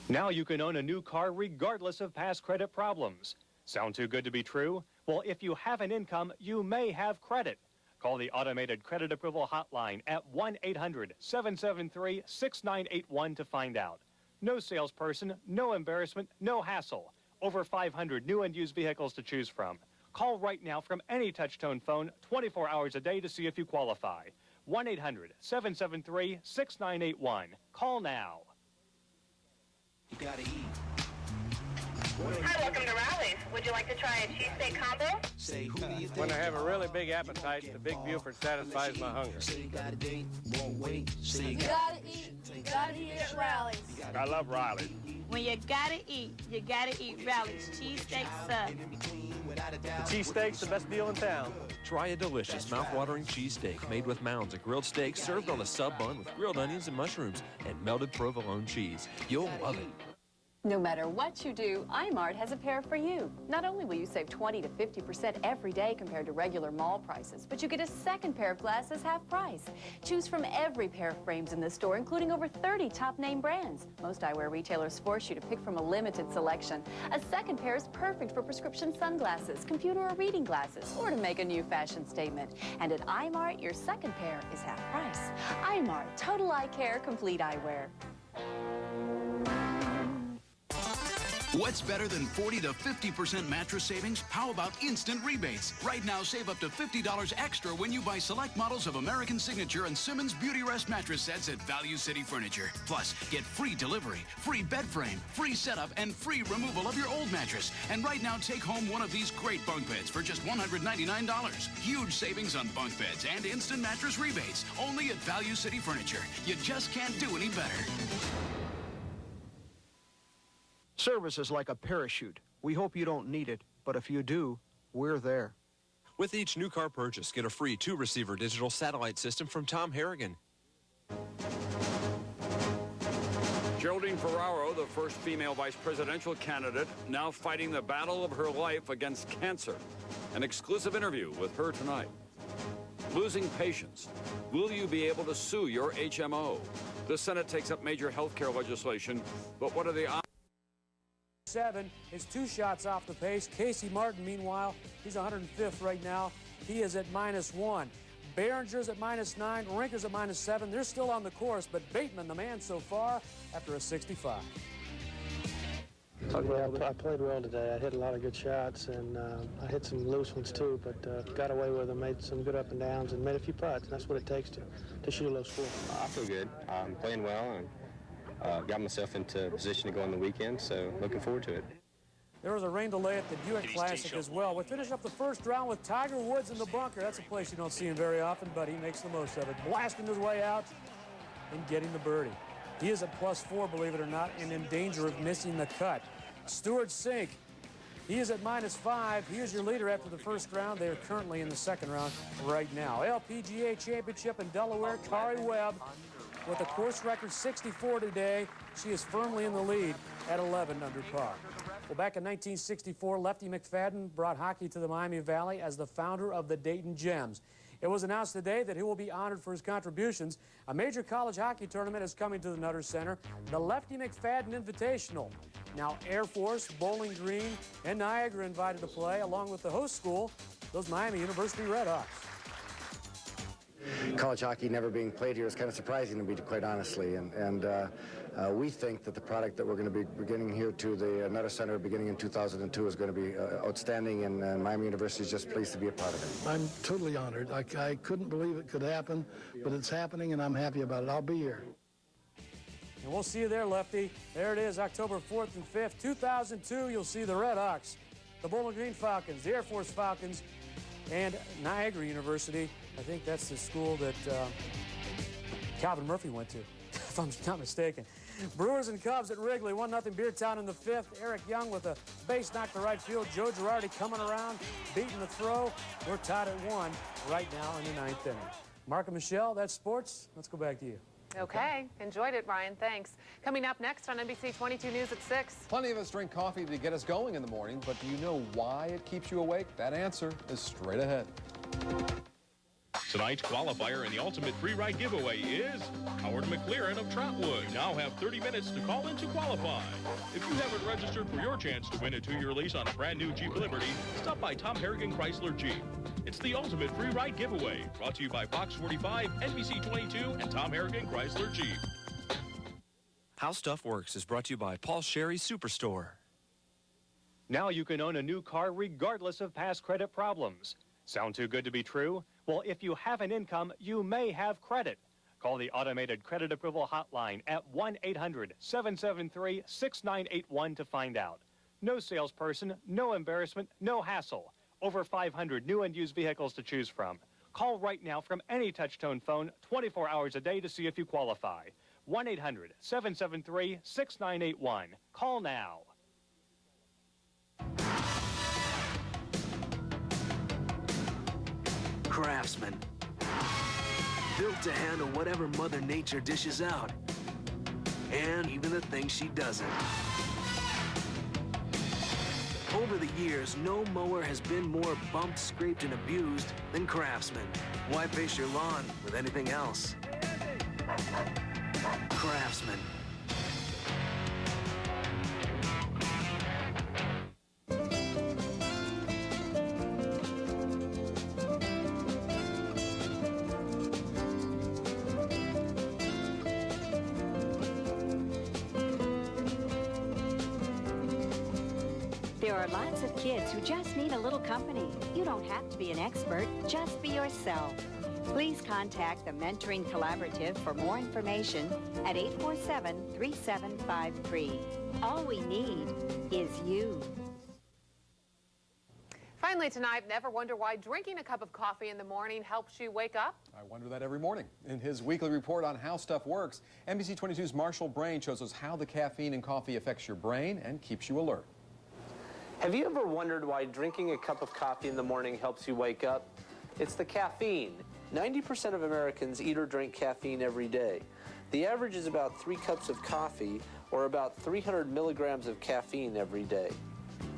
Now you can own a new car regardless of past credit problems. Sound too good to be true? Well, if you have an income, you may have credit. Call the Automated Credit Approval Hotline at 1-800-773-6981 to find out. No salesperson, no embarrassment, no hassle. Over 500 new and used vehicles to choose from. Call right now from any touch-tone phone 24 hours a day to see if you qualify. 1-800-773-6981. Call now. You gotta eat. Hi, welcome to Rally's. Would you like to try a cheesesteak combo? Say, who do you think? When I have a really big appetite, the Big Buford satisfies my hunger. Say you gotta date, won't wait. Say You gotta eat at Rally's. I love Riley. When you gotta eat Rally's. Cheesesteak sub. The cheesesteak's the best deal in town. Try a delicious, mouth-watering cheesesteak made with mounds of grilled steak served on a sub bun with grilled onions and mushrooms and melted provolone cheese. You'll love it. No matter what you do, iMart has a pair for you. Not only will you save 20 to 50% every day compared to regular mall prices, but you get a second pair of glasses half price. Choose from every pair of frames in the store, including over 30 top-name brands. Most eyewear retailers force you to pick from a limited selection. A second pair is perfect for prescription sunglasses, computer or reading glasses, or to make a new fashion statement. And at iMart, your second pair is half price. iMart, total eye care, complete eyewear. What's better than 40 to 50% mattress savings? How about instant rebates? Right now, save up to $50 extra when you buy select models of American Signature and Simmons Beauty Rest mattress sets at Value City Furniture. Plus, get free delivery, free bed frame, free setup, and free removal of your old mattress. And right now, take home one of these great bunk beds for just $199. Huge savings on bunk beds and instant mattress rebates. Only at Value City Furniture. You just can't do any better. Service is like a parachute. We hope you don't need it, but if you do, we're there. With each new car purchase, get a free 2-receiver digital satellite system from Tom Harrigan. Geraldine Ferraro, the first female vice presidential candidate, now fighting the battle of her life against cancer. An exclusive interview with her tonight. Losing patience. Will you be able to sue your HMO? The Senate takes up major health care legislation, but what are the odds? 7 is 2 shots off the pace. Casey Martin, meanwhile, he's 105th right now. He is at -1. Behringer's at -9. Rinker's at -7. They're still on the course, but Bateman, the man so far, after a 65. I played well today. I hit a lot of good shots, and I hit some loose ones too, but got away with them, made some good up and downs, and made a few putts. And that's what it takes to shoot a low score. I feel good. I'm playing well, and got myself into position to go on the weekend, so looking forward to it. There was a rain delay at the Buick Classic as well. We finish up the first round with Tiger Woods in the bunker. That's a place you don't see him very often, but he makes the most of it. Blasting his way out and getting the birdie. He is at +4, believe it or not, and in danger of missing the cut. Stuart Sink, he is at -5. He is your leader after the first round. They are currently in the second round right now. LPGA Championship in Delaware, Kari Webb with a course record 64 today. She is firmly in the lead at 11 under par. Well, back in 1964, Lefty McFadden brought hockey to the Miami Valley as the founder of the Dayton Gems. It was announced today that he will be honored for his contributions. A major college hockey tournament is coming to the Nutter Center, the Lefty McFadden Invitational. Now, Air Force, Bowling Green, and Niagara invited to play, along with the host school, those Miami University Redhawks. College hockey never being played here is kind of surprising to me, quite honestly, and we think that the product that we're going to be bringing here to the Nutter Center beginning in 2002 is going to be outstanding, and Miami University is just pleased to be a part of it. I'm totally honored. I couldn't believe it could happen, but it's happening, and I'm happy about it. I'll be here. And we'll see you there, Lefty. There it is, October 4th and 5th, 2002. You'll see the Redhawks, the Bowling Green Falcons, the Air Force Falcons, and Niagara University. I think that's the school that Calvin Murphy went to. if I'm not mistaken. Brewers and Cubs at Wrigley, 1-0 Beertown in the 5th. Eric Young with a base knock to right field. Joe Girardi coming around, beating the throw. We're tied at 1 right now in the 9th inning. Mark and Michelle, that's sports. Let's go back to you. Okay. Enjoyed it, Ryan. Thanks. Coming up next on NBC 22 News at 6. Plenty of us drink coffee to get us going in the morning, but do you know why it keeps you awake? That answer is straight ahead. Tonight's qualifier in the Ultimate Free Ride Giveaway is Howard McLaren of Trotwood. You now have 30 minutes to call in to qualify. If you haven't registered for your chance to win a 2-year lease on a brand new Jeep Liberty, stop by Tom Harrigan Chrysler Jeep. It's the Ultimate Free Ride Giveaway, brought to you by Fox 45, NBC 22, and Tom Harrigan Chrysler Jeep. How Stuff Works is brought to you by Paul Sherry Superstore. Now you can own a new car regardless of past credit problems. Sound too good to be true? Well, if you have an income, you may have credit. Call the Automated Credit Approval Hotline at 1-800-773-6981 to find out. No salesperson, no embarrassment, no hassle. Over 500 new and used vehicles to choose from. Call right now from any touch-tone phone 24 hours a day to see if you qualify. 1-800-773-6981. Call now. Craftsman. Built to handle whatever Mother Nature dishes out. And even the things she doesn't. Over the years, no mower has been more bumped, scraped, and abused than Craftsman. Why face your lawn with anything else? Craftsman. There are lots of kids who just need a little company. You don't have to be an expert, just be yourself. Please contact the Mentoring Collaborative for more information at 847-3753. All we need is you. Finally tonight, never wonder why drinking a cup of coffee in the morning helps you wake up? I wonder that every morning. In his weekly report on How Stuff Works, NBC 22's Marshall Brain shows us how the caffeine in coffee affects your brain and keeps you alert. Have you ever wondered why drinking a cup of coffee in the morning helps you wake up? It's the caffeine. 90% of Americans eat or drink caffeine every day. The average is about 3 cups of coffee, or about 300 milligrams of caffeine every day.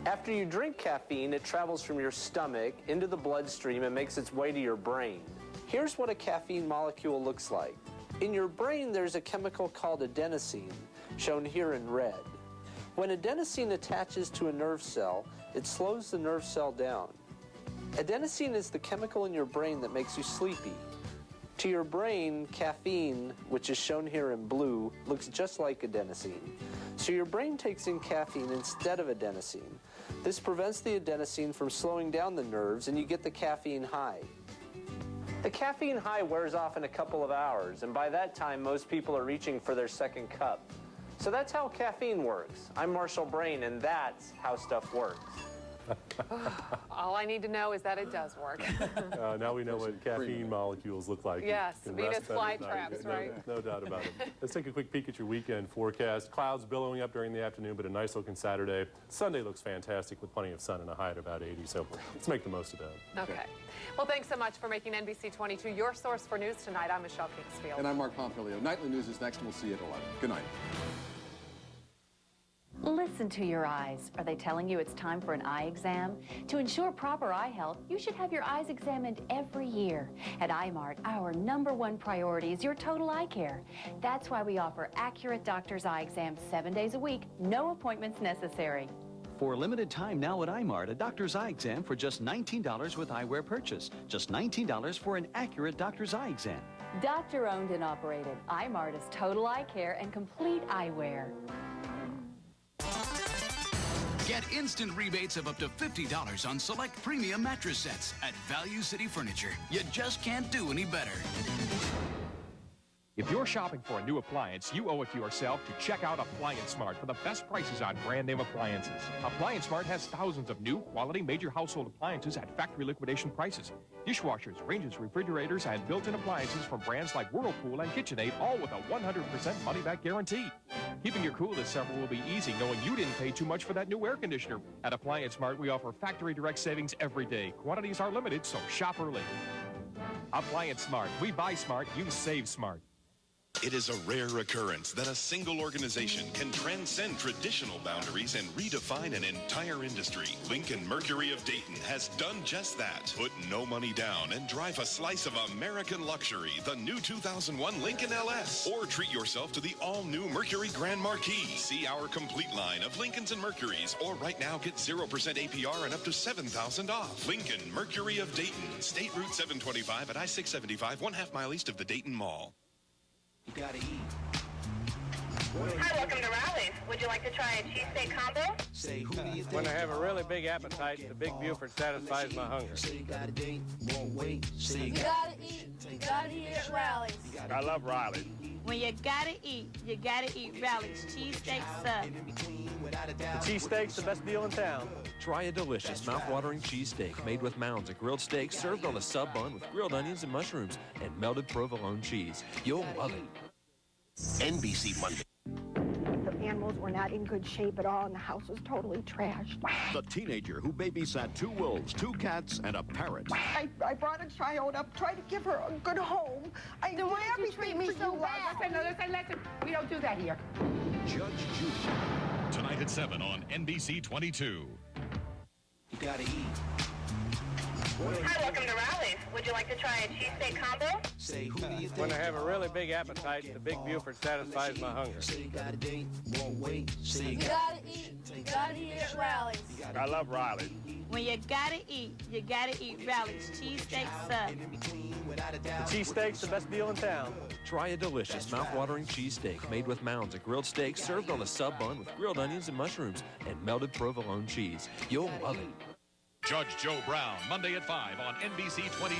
After you drink caffeine, it travels from your stomach into the bloodstream and makes its way to your brain. Here's what a caffeine molecule looks like. In your brain, there's a chemical called adenosine, shown here in red. When adenosine attaches to a nerve cell, it slows the nerve cell down. Adenosine is the chemical in your brain that makes you sleepy. To your brain, caffeine, which is shown here in blue, looks just like adenosine. So your brain takes in caffeine instead of adenosine. This prevents the adenosine from slowing down the nerves, and you get the caffeine high. The caffeine high wears off in a couple of hours, and by that time, most people are reaching for their second cup. So that's how caffeine works. I'm Marshall Brain, and that's how stuff works. All I need to know is that it does work. Now we know what caffeine molecules look like. Yes, You can Venus rest better fly at night. traps, right? No doubt about it. Let's take a quick peek at your weekend forecast. Clouds billowing up during the afternoon, but a nice looking Saturday. Sunday looks fantastic with plenty of sun and a high at about 80, so let's make the most of that. Okay. Well, thanks so much for making NBC 22 your source for news tonight. I'm Michelle Kingsfield. And I'm Mark Pompilio. Nightly News is next, and we'll see you at 11. Good night. Listen to your eyes. Are they telling you it's time for an eye exam? To ensure proper eye health, you should have your eyes examined every year. At iMart, our #1 priority is your total eye care. That's why we offer accurate doctor's eye exams 7 days a week, no appointments necessary. For a limited time now at iMart, a doctor's eye exam for just $19 with eyewear purchase. Just $19 for an accurate doctor's eye exam. Doctor owned and operated. iMart is total eye care and complete eyewear. Get instant rebates of up to $50 on select premium mattress sets at Value City Furniture. You just can't do any better. If you're shopping for a new appliance, you owe it to yourself to check out Appliance Smart for the best prices on brand name appliances. Appliance Smart has thousands of new, quality, major household appliances at factory liquidation prices. Dishwashers, ranges, refrigerators, and built-in appliances from brands like Whirlpool and KitchenAid, all with a 100% money-back guarantee. Keeping your cool this summer will be easy knowing you didn't pay too much for that new air conditioner. At Appliance Smart, we offer factory direct savings every day. Quantities are limited, so shop early. Appliance Smart. We buy smart, you save smart. It is a rare occurrence that a single organization can transcend traditional boundaries and redefine an entire industry. Lincoln Mercury of Dayton has done just that. Put no money down and drive a slice of American luxury, the new 2001 Lincoln LS. Or treat yourself to the all-new Mercury Grand Marquis. See our complete line of Lincolns and Mercuries, or right now get 0% APR and up to $7,000 off. Lincoln Mercury of Dayton, State Route 725 at I-675, 1/2 mile east of the Dayton Mall. You gotta eat. Hi, welcome to Rally's. Would you like to try a cheesesteak combo? Say, who do you think? When I have a really big appetite, the Big Buford satisfies my hunger. Say you got a date, won't wait. Say You gotta eat. You gotta eat at Rally's. I love Rally's. When you gotta eat Rally's. Cheesesteak sub. The cheesesteak's the best deal in town. Try a delicious, mouth-watering cheesesteak made with mounds of grilled steak served on a sub bun with grilled onions and mushrooms and melted provolone cheese. You'll love it. NBC Monday. The animals were not in good shape at all, and the house was totally trashed. The teenager who babysat 2 wolves, 2 cats, and a parrot. I brought a child up, tried to give her a good home. I did everything treat me so bad. Listen. We don't do that here. Judge Judy. Tonight at 7 on NBC 22. You gotta eat. Hi, welcome to Rally's. Would you like to try a cheesesteak combo? Say, who do you think? When I have a really big appetite, the Big Buford satisfies my hunger. Say you got a date, won't wait. Say You gotta eat at Rally's. I love Rally's. When you gotta eat Rally's. Cheesesteak sub. The cheesesteak's the best deal in town. Try a delicious, mouth-watering cheesesteak made with mounds of grilled steak served on a sub bun with grilled onions and mushrooms and melted provolone cheese. You'll love it. Judge Joe Brown, Monday at 5 on NBC 22.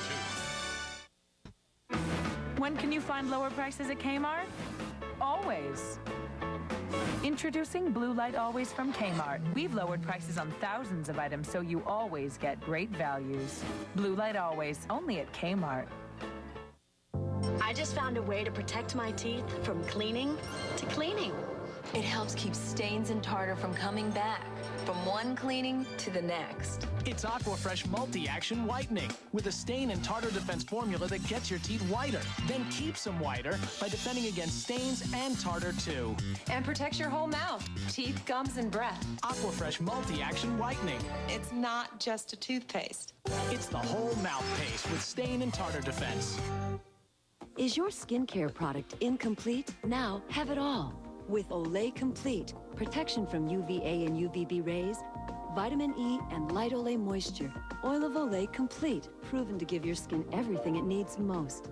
When can you find lower prices at Kmart? Always. Introducing Blue Light Always from Kmart. We've lowered prices on thousands of items so you always get great values. Blue Light Always, only at Kmart. I just found a way to protect my teeth from cleaning to cleaning. It helps keep stains and tartar from coming back, from one cleaning to the next. It's Aquafresh Multi-Action Whitening with a stain and tartar defense formula that gets your teeth whiter, then keeps them whiter by defending against stains and tartar too. And protects your whole mouth, teeth, gums, and breath. Aquafresh Multi-Action Whitening. It's not just a toothpaste. It's the whole mouth paste with stain and tartar defense. Is your skincare product incomplete? Now have it all with Olay Complete. Protection from UVA and UVB rays, vitamin E, and light Olay moisture. Oil of Olay Complete, proven to give your skin everything it needs most.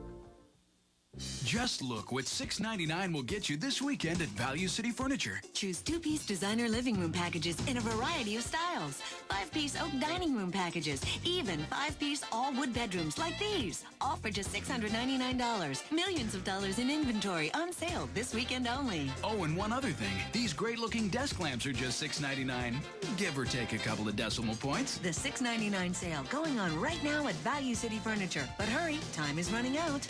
Just look what $6.99 will get you this weekend at Value City Furniture. Choose 2-piece designer living room packages in a variety of styles. 5-piece oak dining room packages. Even 5-piece all wood bedrooms like these. All for just $699. Millions of dollars in inventory on sale this weekend only. Oh, and one other thing. These great-looking desk lamps are just $6.99. Give or take a couple of decimal points. The $6.99 sale going on right now at Value City Furniture. But hurry, time is running out.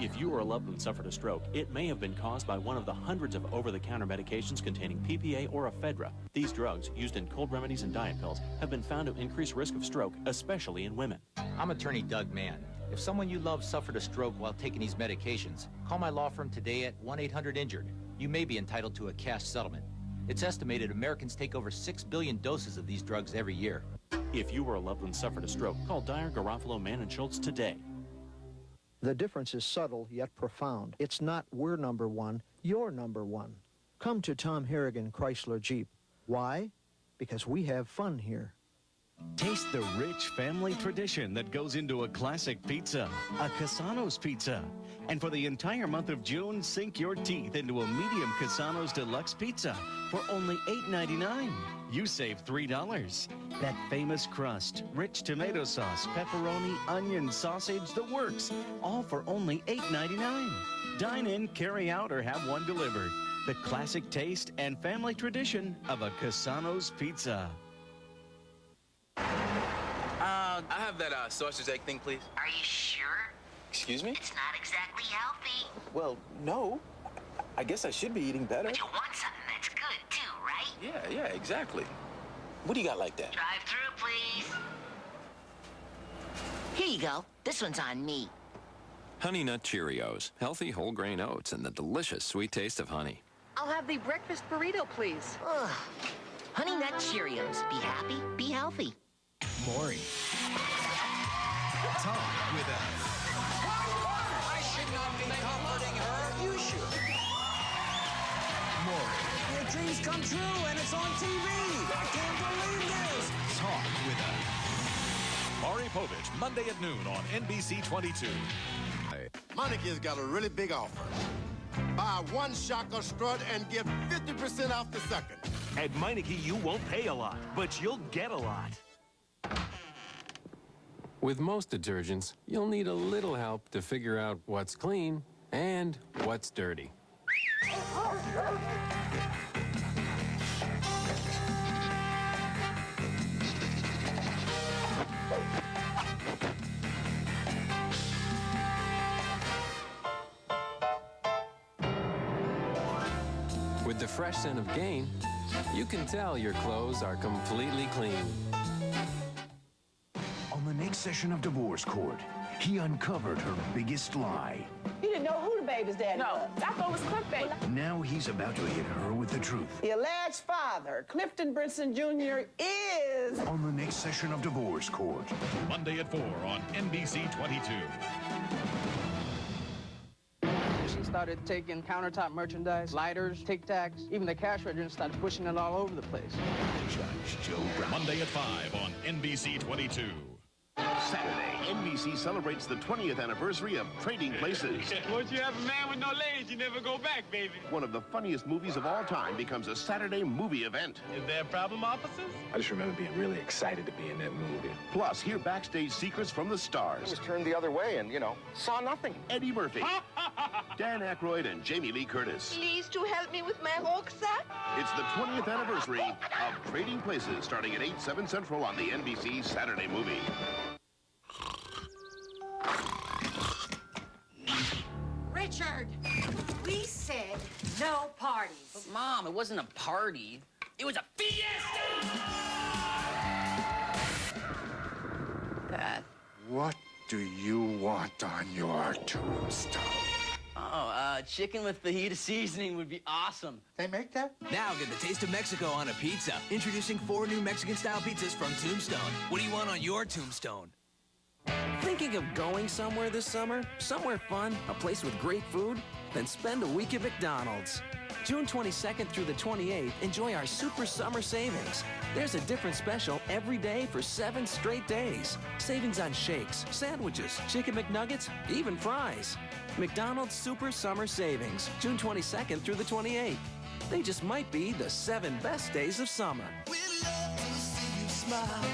If you or a loved one suffered a stroke, it may have been caused by one of the hundreds of over-the-counter medications containing PPA or ephedra. These drugs, used in cold remedies and diet pills, have been found to increase risk of stroke, especially in women. I'm attorney Doug Mann. If someone you love suffered a stroke while taking these medications, call my law firm today at 1-800-INJURED. You may be entitled to a cash settlement. It's estimated Americans take over 6 billion doses of these drugs every year. If you or a loved one suffered a stroke, call Dyer, Garofalo, Mann, and Schultz today. The difference is subtle yet profound. It's not we're number one, you're number one. Come to Tom Harrigan Chrysler Jeep. Why? Because we have fun here. Taste the rich family tradition that goes into a classic pizza, a Casano's pizza. And for the entire month of June, sink your teeth into a medium Casano's Deluxe pizza for only $8.99. You save $3. That famous crust, rich tomato sauce, pepperoni, onion, sausage, the works, all for only $8.99. Dine in, carry out, or have one delivered. The classic taste and family tradition of a Casano's pizza. I have that sausage egg thing, please. Are you sure? Excuse me? It's not exactly healthy. Well, no. I guess I should be eating better. But you want something that's good, too, right? Yeah, exactly. What do you got like that? Drive through, please. Here you go. This one's on me. Honey Nut Cheerios. Healthy whole grain oats and the delicious sweet taste of honey. I'll have the breakfast burrito, please. Ugh. Honey Nut Cheerios. Be happy, be healthy. Maury. Tom with a... I should not be comforting her. You should. Maury. Your dreams come true, and it's on TV. I can't believe this. Tom with a... Maury Povich, Monday at noon on NBC 22. Meinike's got a really big offer. Buy one Shaka strut and get 50% off the second. At Meineke, you won't pay a lot, but you'll get a lot. With most detergents, you'll need a little help to figure out what's clean and what's dirty. With the fresh scent of Gain, you can tell your clothes are completely clean. On the next session of Divorce Court, he uncovered her biggest lie. You didn't know who the baby's daddy was. I thought it was clickbait. Now he's about to hit her with the truth. The alleged father, Clifton Brinson Jr., is... On the next session of Divorce Court. Monday at 4 on NBC 22. She started taking countertop merchandise, lighters, Tic Tacs, even the cash register started pushing it all over the place. Judge Joe Brown. Monday at 5 on NBC 22. Saturday, NBC celebrates the 20th anniversary of Trading Places. Once you have a man with no legs, you never go back, baby. One of the funniest movies of all time becomes a Saturday movie event. Is there a problem, officers? I just remember being really excited to be in that movie. Plus, hear backstage secrets from the stars. I was turned the other way and, saw nothing. Eddie Murphy, Dan Aykroyd, and Jamie Lee Curtis. Please to help me with my rucksack. It's the 20th anniversary of Trading Places, starting at 8, 7 Central on the NBC Saturday movie. Richard, we said no parties. But Mom, it wasn't a party. It was a fiesta! Dad. What do you want on your tombstone? Oh, chicken with fajita seasoning would be awesome. They make that? Now get the taste of Mexico on a pizza. Introducing 4 new Mexican-style pizzas from Tombstone. What do you want on your tombstone? Thinking of going somewhere this summer? Somewhere fun? A place with great food? Then spend a week at McDonald's. June 22nd through the 28th, enjoy our Super Summer Savings. There's a different special every day for 7 straight days. Savings on shakes, sandwiches, chicken McNuggets, even fries. McDonald's Super Summer Savings, June 22nd through the 28th. They just might be the 7 best days of summer. We'd love to see you smile.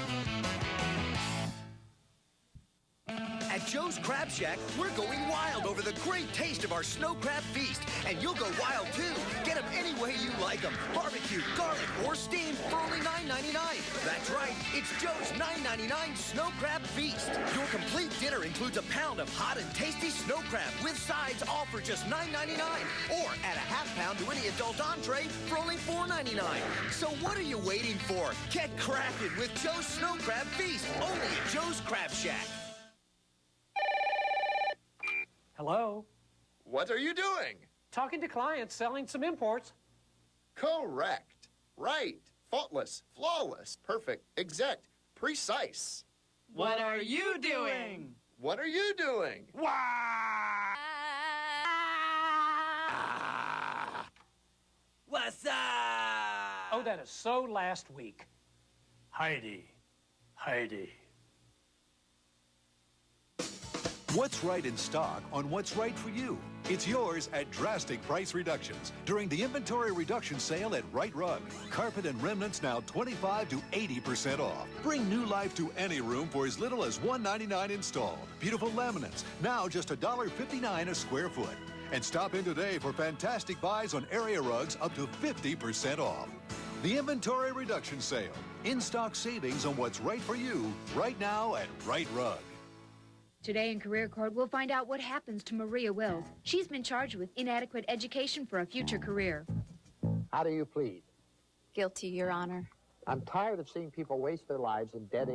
At Joe's Crab Shack, we're going wild over the great taste of our snow crab feast. And you'll go wild, too. Get them any way you like them. Barbecue, garlic, or steamed for only $9.99. That's right. It's Joe's $9.99 Snow Crab Feast. Your complete dinner includes a pound of hot and tasty snow crab with sides, all for just $9.99. Or add a half pound to any adult entree for only $4.99. So what are you waiting for? Get cracking with Joe's Snow Crab Feast. Only at Joe's Crab Shack. Hello? What are you doing? Talking to clients, selling some imports. Correct. Right. Faultless. Flawless. Perfect. Exact. Precise. What are you doing? What are you doing? What's up? Oh, that is so last week. Heidi. Heidi. What's right in stock on what's right for you? It's yours at drastic price reductions during the inventory reduction sale at Right Rug. Carpet and remnants now 25 to 80% off. Bring new life to any room for as little as $1.99 installed. Beautiful laminates, now just $1.59 a square foot. And stop in today for fantastic buys on area rugs up to 50% off. The inventory reduction sale. In-stock savings on what's right for you right now at Right Rug. Today in Career Court, we'll find out what happens to Maria Wills. She's been charged with inadequate education for a future career. How do you plead? Guilty, Your Honor. I'm tired of seeing people waste their lives in dead-end